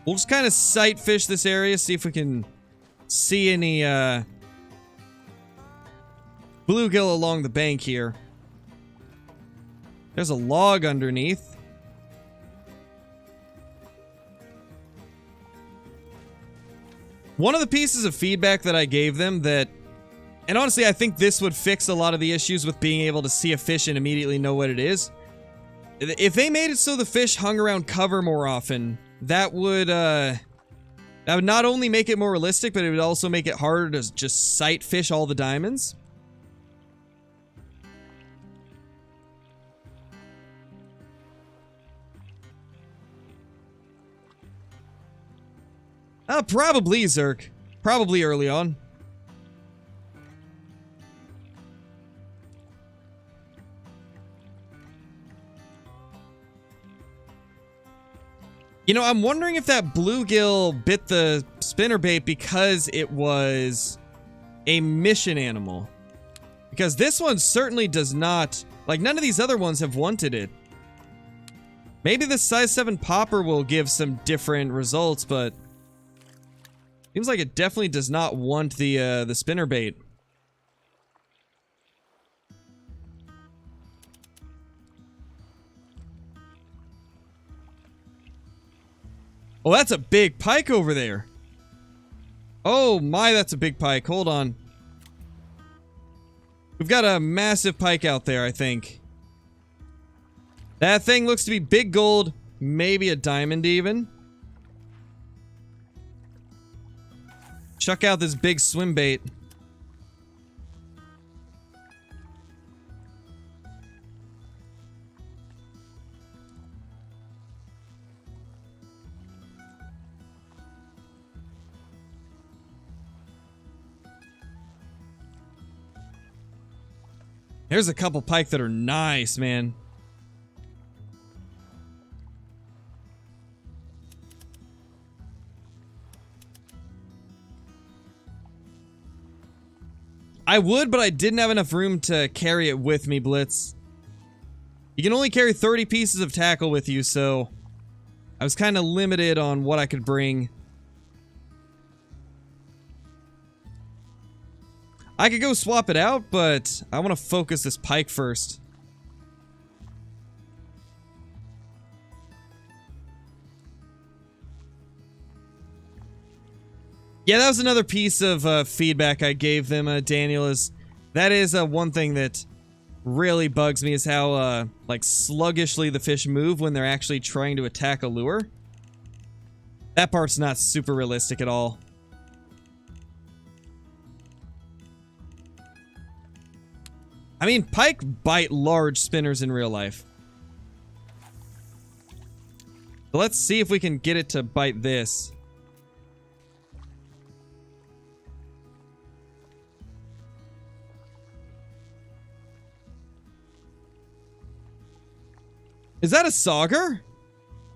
We'll just kind of sight fish this area, see if we can see any bluegill along the bank here. There's a log underneath. One of the pieces of feedback that I gave them that, and honestly I think this would fix a lot of the issues with being able to see a fish and immediately know what it is. If they made it so the fish hung around cover more often, that would not only make it more realistic, but it would also make it harder to just sight fish all the diamonds. Probably, Zerk. Probably early on. You know, I'm wondering if that bluegill bit the spinnerbait because it was a mission animal. Because this one certainly does not... Like, none of these other ones have wanted it. Maybe the size 7 popper will give some different results, but... Seems like it definitely does not want the spinnerbait. Oh, that's a big pike over there. Oh my, that's a big pike. Hold on. We've got a massive pike out there, I think. That thing looks to be big gold, maybe a diamond even. Chuck out this big swim bait. There's a couple pike that are nice, man. I would, but I didn't have enough room to carry it with me, Blitz. You can only carry 30 pieces of tackle with you, so I was kind of limited on what I could bring. I could go swap it out, but I want to focus this pike first. Yeah, that was another piece of feedback I gave them, Daniel, is that is one thing that really bugs me, is how like sluggishly the fish move when they're actually trying to attack a lure. That part's not super realistic at all. I mean, pike bite large spinners in real life. So let's see if we can get it to bite this. Is that a sauger?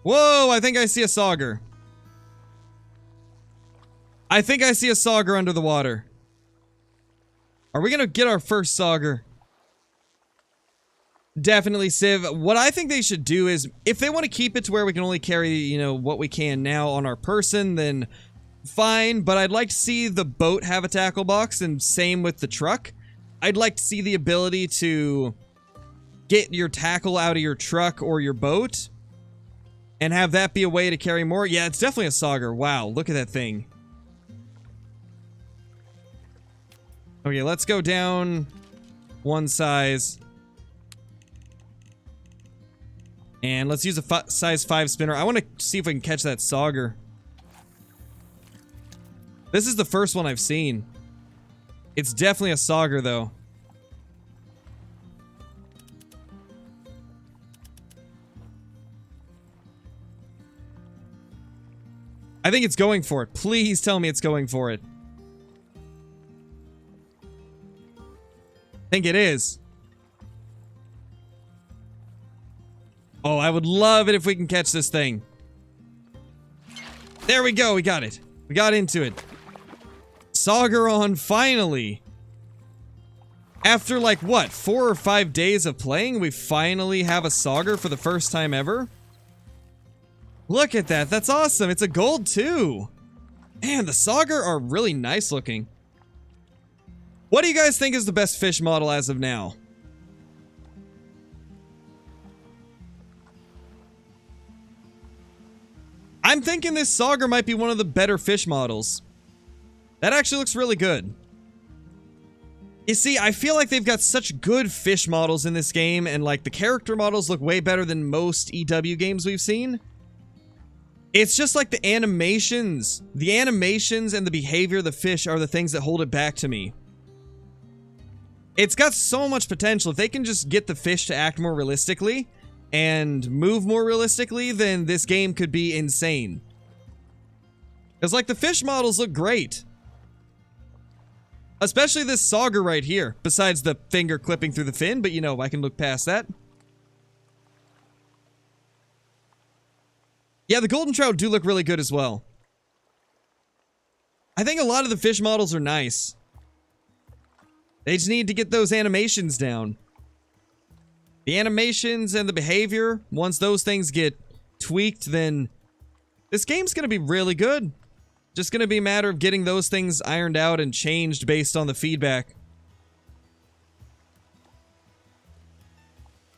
Whoa, I think I see a sauger. I think I see a sauger under the water. Are we gonna get our first sauger? Definitely, Civ. What I think they should do is, if they want to keep it to where we can only carry, you know, what we can now on our person, then fine. But I'd like to see the boat have a tackle box, and same with the truck. I'd like to see the ability to get your tackle out of your truck or your boat and have that be a way to carry more. Yeah, it's definitely a sauger. Wow, look at that thing. Okay, let's go down one size. And let's use a size 5 spinner. I want to see if we can catch that sauger. This is the first one I've seen. It's definitely a sauger, though. I think it's going for it. Please tell me it's going for it. I think it is. Oh, I would love it if we can catch this thing. There we go. We got it. We got into it. Sauger on, finally. After, like, what, 4 or 5 days of playing, we finally have a sauger for the first time ever? Look at that. That's awesome. It's a gold, too. Man, the sauger are really nice looking. What do you guys think is the best fish model as of now? I'm thinking this sauger might be one of the better fish models. That actually looks really good. You see, I feel like they've got such good fish models in this game, and like the character models look way better than most EW games we've seen. It's just like the animations. The animations and the behavior of the fish are the things that hold it back to me. It's got so much potential. If they can just get the fish to act more realistically and move more realistically, then this game could be insane. Because, like, the fish models look great. Especially this sauger right here. Besides the finger clipping through the fin, but, you know, I can look past that. Yeah, the golden trout do look really good as well. I think a lot of the fish models are nice. They just need to get those animations down. The animations and the behavior, once those things get tweaked, then this game's going to be really good. Just going to be a matter of getting those things ironed out and changed based on the feedback.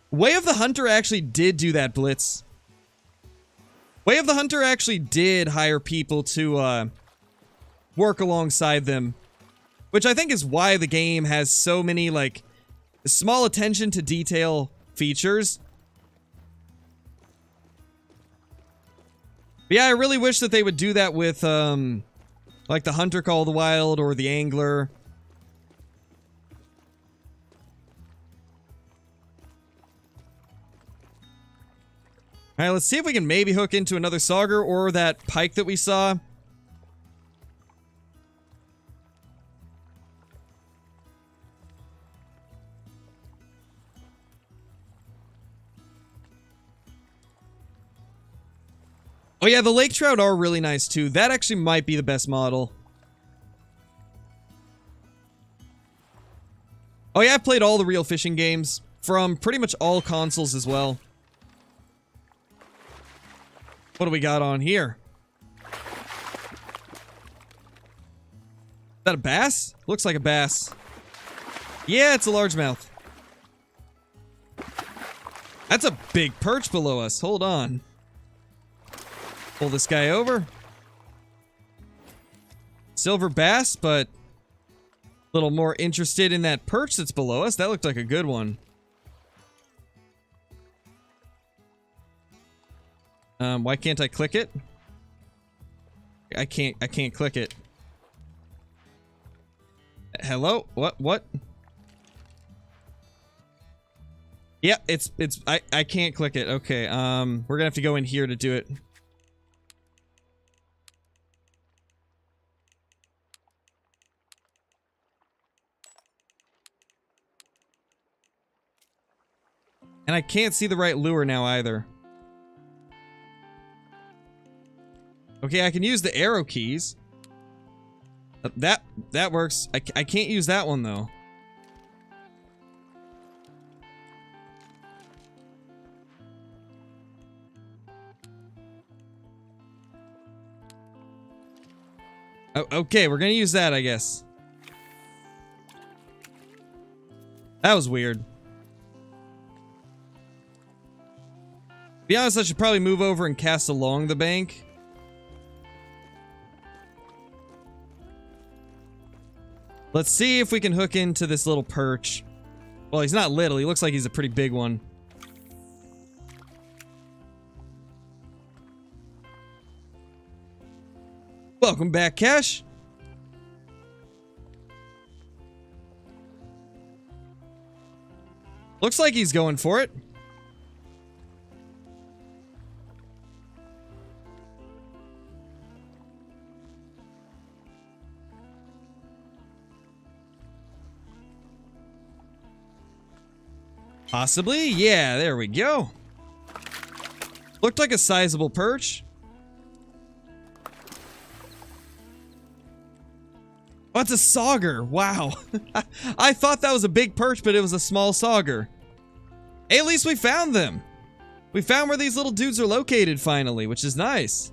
Way of the Hunter actually did do that, Blitz. Way of the Hunter actually did hire people to work alongside them. Which I think is why the game has so many, like, small attention to detail features. But yeah, I really wish that they would do that with, like the Hunter Call of the Wild or the Angler. Alright, let's see if we can maybe hook into another sauger or that pike that we saw. Oh yeah, the lake trout are really nice too. That actually might be the best model. Oh yeah, I've played all the real fishing games from pretty much all consoles as well. What do we got on here? Is that a bass? Looks like a bass. Yeah, it's a largemouth. That's a big perch below us. Hold on. Pull this guy over. Silver bass, but a little more interested in that perch that's below us. That looked like a good one. Why can't I click it? I can't click it. Hello? What? Yeah, I can't click it. Okay, we're gonna have to go in here to do it. And I can't see the right lure now either. Okay, I can use the arrow keys. That works. I can't use that one though. Oh, okay, we're gonna use that, I guess. That was weird. To be honest, I should probably move over and cast along the bank. Let's see if we can hook into this little perch. Well, he's not little. He looks like he's a pretty big one. Welcome back, Cash. Looks like he's going for it. Possibly? Yeah, there we go. Looked like a sizable perch. Oh, it's a sauger. Wow. I thought that was a big perch, but it was a small sauger. Hey, at least we found them. We found where these little dudes are located finally, which is nice.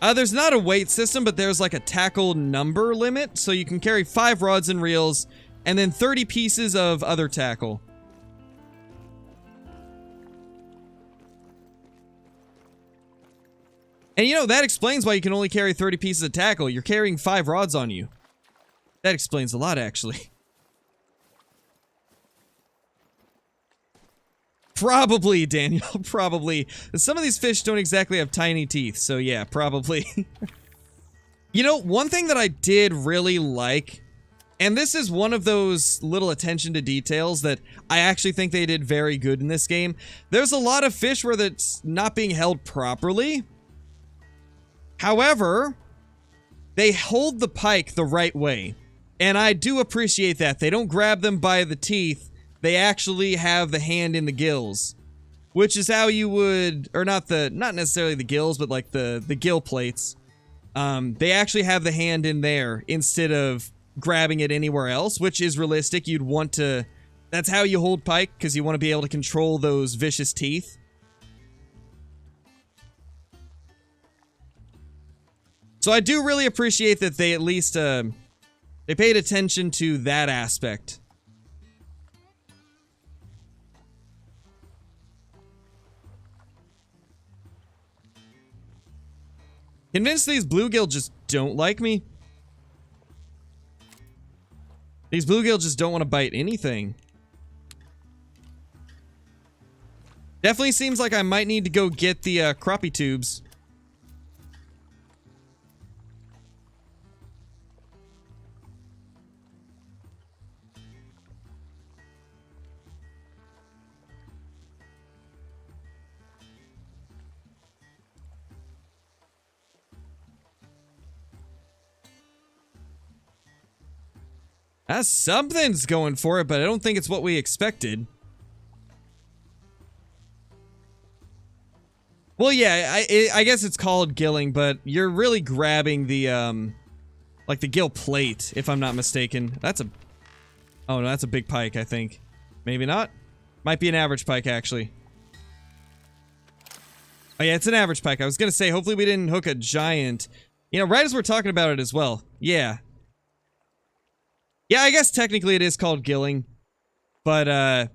There's not a weight system, but there's like a tackle number limit, so you can carry 5 rods and reels, and then 30 pieces of other tackle. And you know, that explains why you can only carry 30 pieces of tackle. You're carrying 5 rods on you. That explains a lot, actually. Probably, Daniel, probably. Some of these fish don't exactly have tiny teeth, so yeah, probably. You know, one thing that I did really like, and this is one of those little attention to details that I actually think they did very good in this game. There's a lot of fish where that's not being held properly. However, they hold the pike the right way. And I do appreciate that. They don't grab them by the teeth. They actually have the hand in the gills, which is how you would, or not necessarily the gills, but like the gill plates. They actually have the hand in there instead of grabbing it anywhere else, which is realistic. You'd want to, that's how you hold pike, because you want to be able to control those vicious teeth. So I do really appreciate that they at least, they paid attention to that aspect. Convinced these bluegill just don't like me. These bluegill just don't want to bite anything. Definitely seems like I might need to go get the crappie tubes. Something's going for it, but I don't think it's what we expected. Well, yeah, I guess it's called gilling, but you're really grabbing the, like the gill plate, if I'm not mistaken. That's a... Oh, no, that's a big pike, I think. Maybe not? Might be an average pike, actually. Oh, yeah, it's an average pike. I was gonna say, hopefully we didn't hook a giant. You know, right as we're talking about it as well. Yeah. Yeah, I guess technically it is called gilling. But,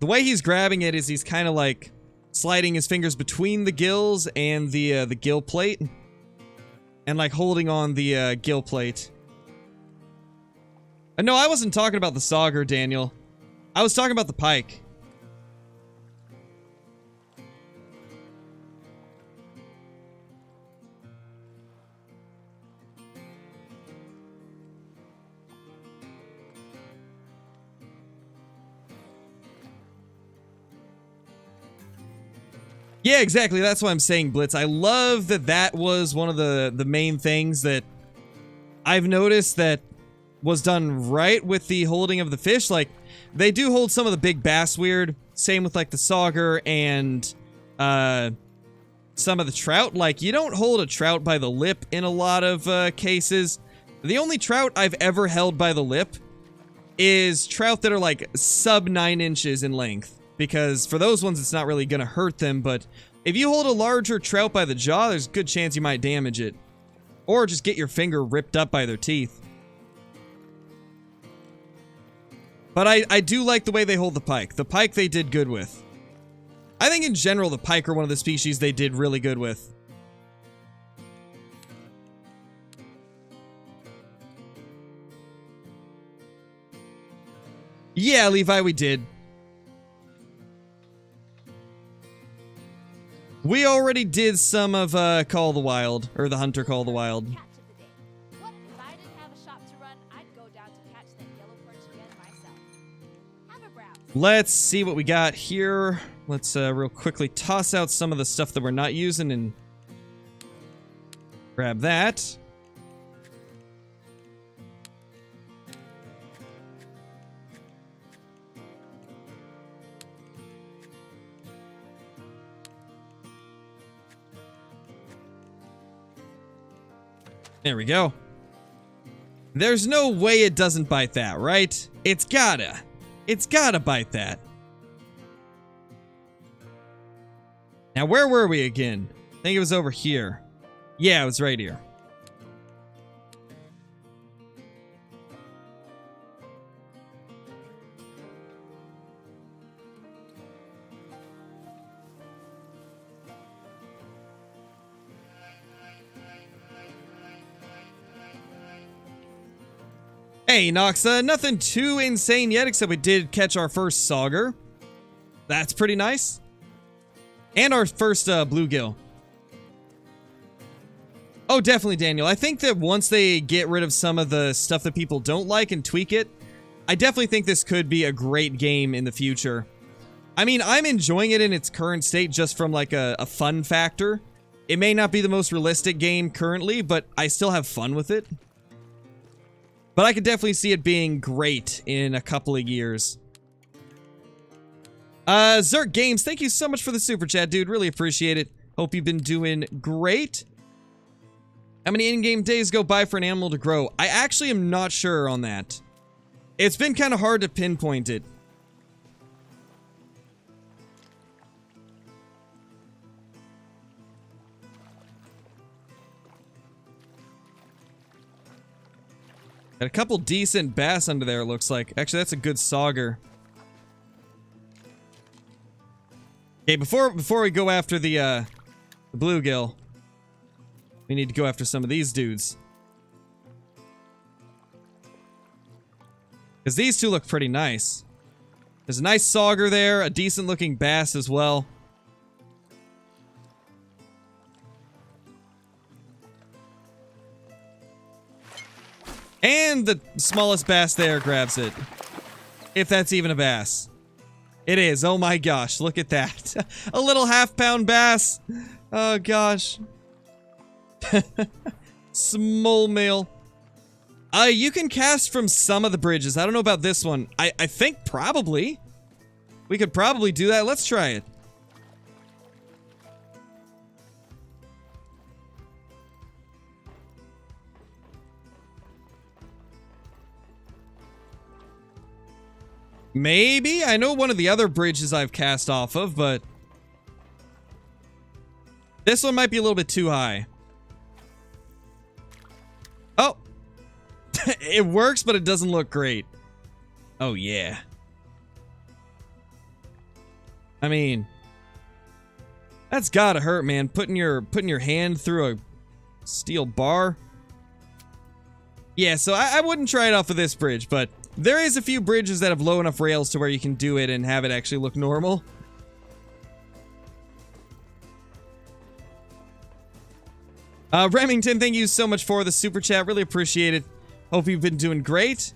the way he's grabbing it is he's kind of like sliding his fingers between the gills and the gill plate. And like holding on the, gill plate. No, I wasn't talking about the sauger, Daniel. I was talking about the pike. Yeah, exactly. That's what I'm saying, Blitz. I love that that was one of the main things that I've noticed that was done right with the holding of the fish. Like, they do hold some of the big bass weird. Same with, like, the sauger and some of the trout. Like, you don't hold a trout by the lip in a lot of cases. The only trout I've ever held by the lip is trout that are, like, sub 9 inches in length. Because for those ones, it's not really going to hurt them, but if you hold a larger trout by the jaw, there's a good chance you might damage it. Or just get your finger ripped up by their teeth. But I do like the way they hold the pike. The pike they did good with. I think in general, the pike are one of the species they did really good with. Yeah, Levi, we did. We already did some of Call of the Wild, or the Hunter Call of the Wild. Let's see what we got here. Let's real quickly toss out some of the stuff that we're not using and grab that. There we go. There's no way it doesn't bite that, right? It's gotta. It's gotta bite that. Now, where were we again? I think it was over here. Yeah, it was right here. Hey, Nox, nothing too insane yet, except we did catch our first sauger. That's pretty nice. And our first bluegill. Oh, definitely, Daniel. I think that once they get rid of some of the stuff that people don't like and tweak it, I definitely think this could be a great game in the future. I mean, I'm enjoying it in its current state just from like a fun factor. It may not be the most realistic game currently, but I still have fun with it. But I could definitely see it being great in a couple of years. Zerk Games, thank you so much for the super chat, dude. Really appreciate it. Hope you've been doing great. How many in-game days go by for an animal to grow? I actually am not sure on that. It's been kind of hard to pinpoint it. Got a couple decent bass under there, it looks like. Actually, that's a good sauger. Okay, before we go after the bluegill, we need to go after some of these dudes. Because these two look pretty nice. There's a nice sauger there, a decent looking bass as well. And the smallest bass there grabs it. If that's even a bass. It is. Oh my gosh. Look at that. A little half-pound bass. Oh gosh. Small male. You can cast from some of the bridges. I don't know about this one. I think probably. We could probably do that. Let's try it. Maybe? I know one of the other bridges I've cast off of, but this one might be a little bit too high. It works, but it doesn't look great. Oh, yeah. I mean, that's gotta hurt, man. Putting your hand through a steel bar. Yeah, so I wouldn't try it off of this bridge, but there is a few bridges that have low enough rails to where you can do it and have it actually look normal. Remington, thank you so much for the super chat. Really appreciate it. Hope you've been doing great.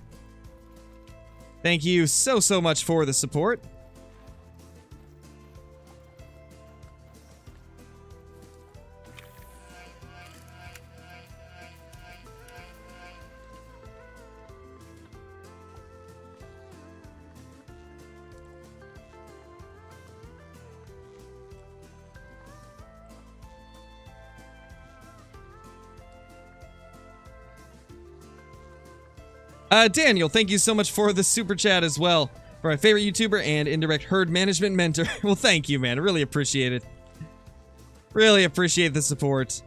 Thank you so much for the support. Daniel, thank you so much for the super chat as well. For my favorite YouTuber and indirect herd management mentor. Well, thank you, man. I really appreciate it. Really appreciate the support.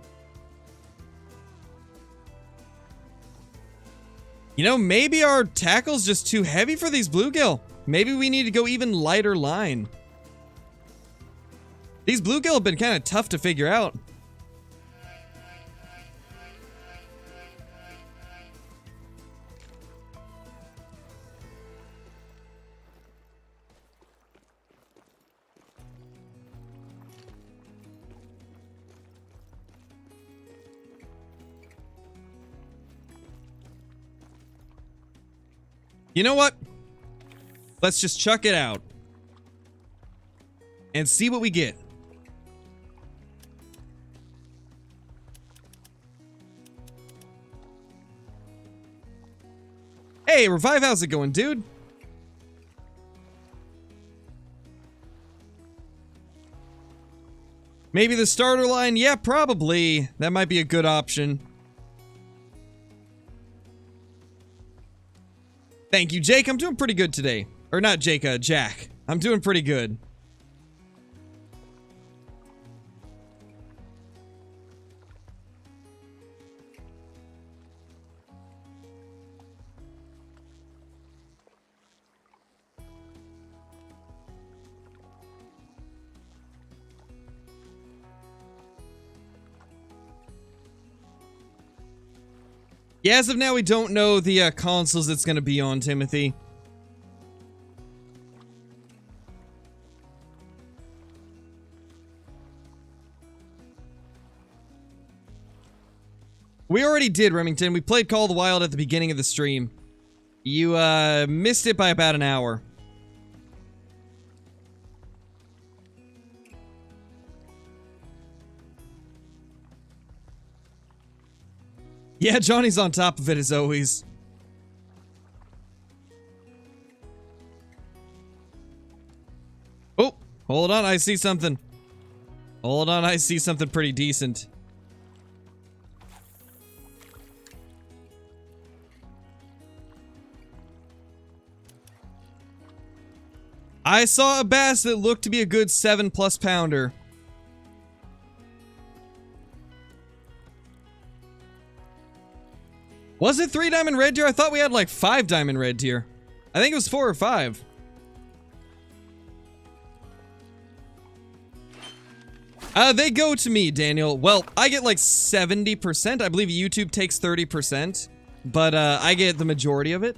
You know, maybe our tackle's just too heavy for these bluegill. Maybe we need to go even lighter line. These bluegill have been kind of tough to figure out. You know what? Let's just chuck it out. And see what we get. Hey, Revive, how's it going, dude? Maybe the starter line? Yeah, probably. That might be a good option. Thank you, Jake. I'm doing pretty good today. Or not Jake, Jack. I'm doing pretty good. Yeah, as of now, we don't know the consoles it's going to be on, Timothy. We already did, Remington. We played Call of the Wild at the beginning of the stream. You missed it by about an hour. Yeah, Johnny's on top of it as always. Oh, hold on, I see something. Hold on, I see something pretty decent. I saw a bass that looked to be a good 7+ pounder. Was it 3 diamond red deer? I thought we had like 5 diamond red deer. I think it was 4 or 5. They go to me, Daniel. Well, I get like 70%. I believe YouTube takes 30%. But I get the majority of it.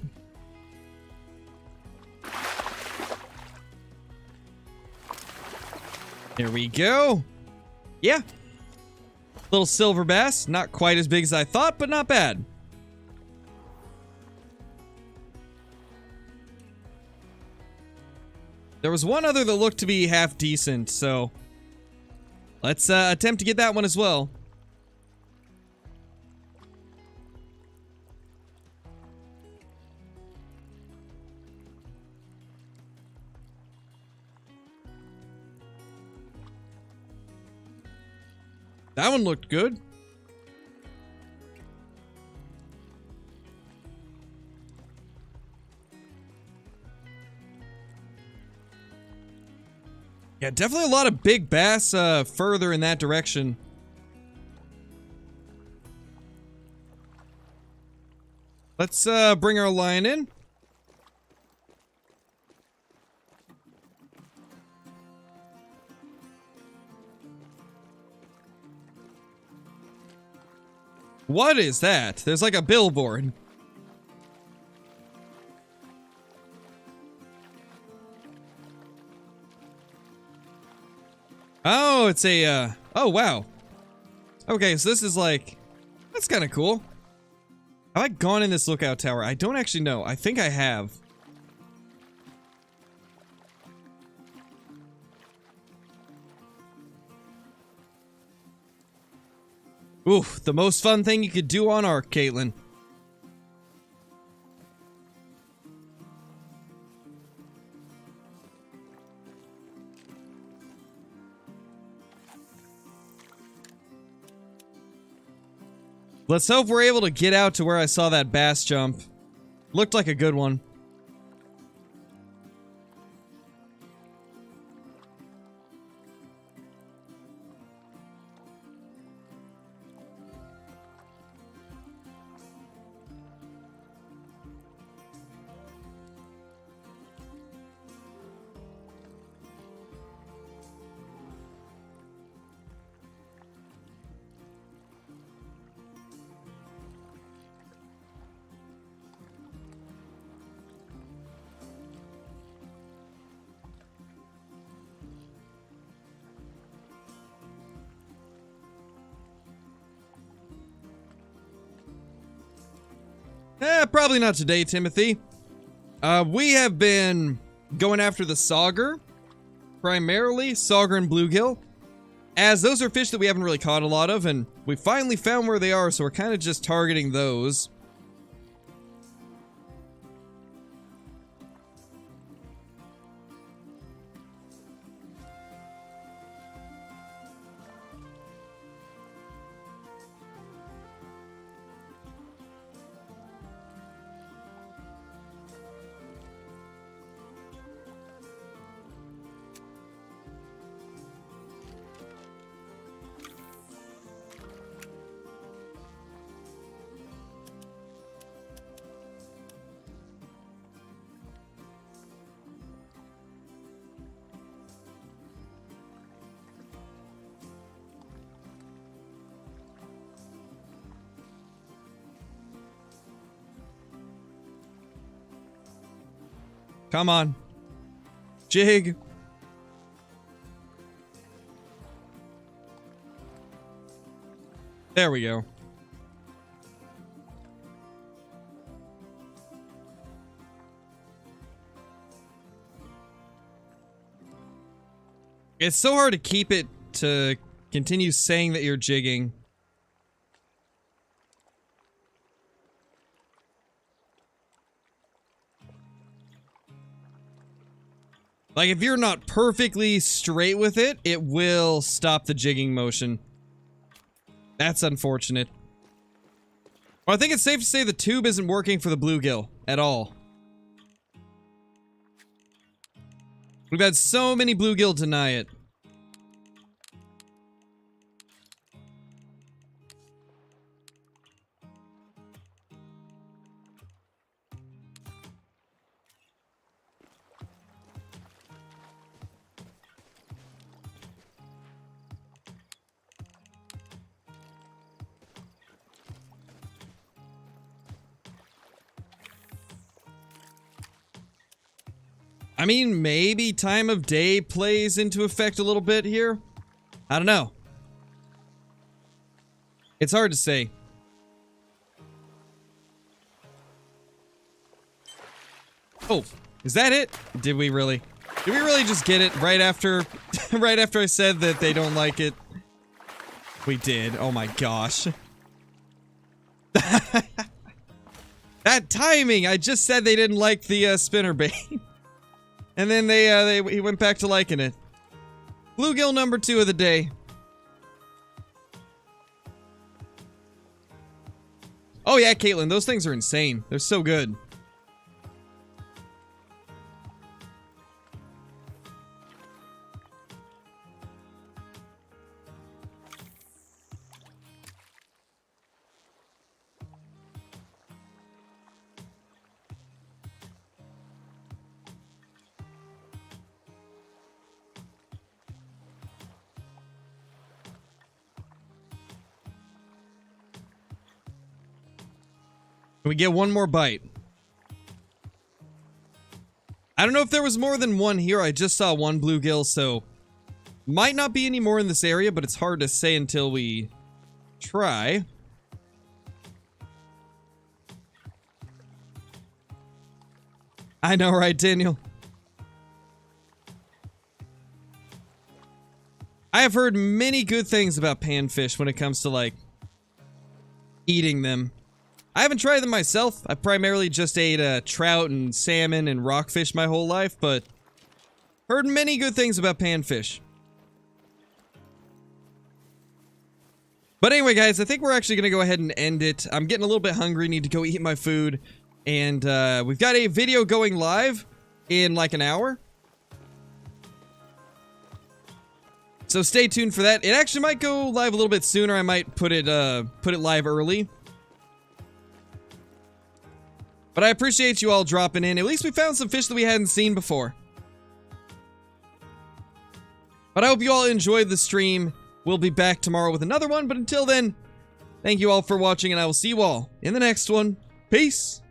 There we go. Yeah. Little silver bass. Not quite as big as I thought, but not bad. There was one other that looked to be half decent, so let's attempt to get that one as well. That one looked good. Yeah, definitely a lot of big bass further in that direction. 'Cause, Let's bring our line in. What is that? There's like a billboard. Oh, it's a, oh, wow. Okay, so this is like, that's kind of cool. Have I gone in this lookout tower? I don't actually know. I think I have. Oof, the most fun thing you could do on Ark, Caitlin. Let's hope we're able to get out to where I saw that bass jump. Looked like a good one. Probably not today, Timothy. We have been going after the sauger, primarily sauger and bluegill, as those are fish that we haven't really caught a lot of, and we finally found where they are, so we're kind of just targeting those. Come on. Jig. There we go. It's so hard to keep it to continue saying that you're jigging. Like, if you're not perfectly straight with it, it will stop the jigging motion. That's unfortunate. Well, I think it's safe to say the tube isn't working for the bluegill at all. We've had so many bluegill deny it. I mean, maybe time of day plays into effect a little bit here. I don't know. It's hard to say. Oh, is that it? Did we really just get it right after right after I said that they don't like it? We did. Oh my gosh. That timing! I just said they didn't like the spinnerbait. And then he went back to liking it. Bluegill number 2 of the day. Oh yeah, Caitlin, those things are insane. They're so good. Can we get one more bite? I don't know if there was more than one here. I just saw one bluegill, so might not be any more in this area, but it's hard to say until we try. I know, right, Daniel? I have heard many good things about panfish when it comes to, like, eating them. I haven't tried them myself. I primarily just ate trout and salmon and rockfish my whole life, but heard many good things about panfish. But anyway, guys, I think we're actually going to go ahead and end it. I'm getting a little bit hungry, need to go eat my food. And we've got a video going live in like an hour. So stay tuned for that. It actually might go live a little bit sooner. I might put it live early. But I appreciate you all dropping in. At least we found some fish that we hadn't seen before. But I hope you all enjoyed the stream. We'll be back tomorrow with another one. But until then, thank you all for watching, and I will see you all in the next one. Peace.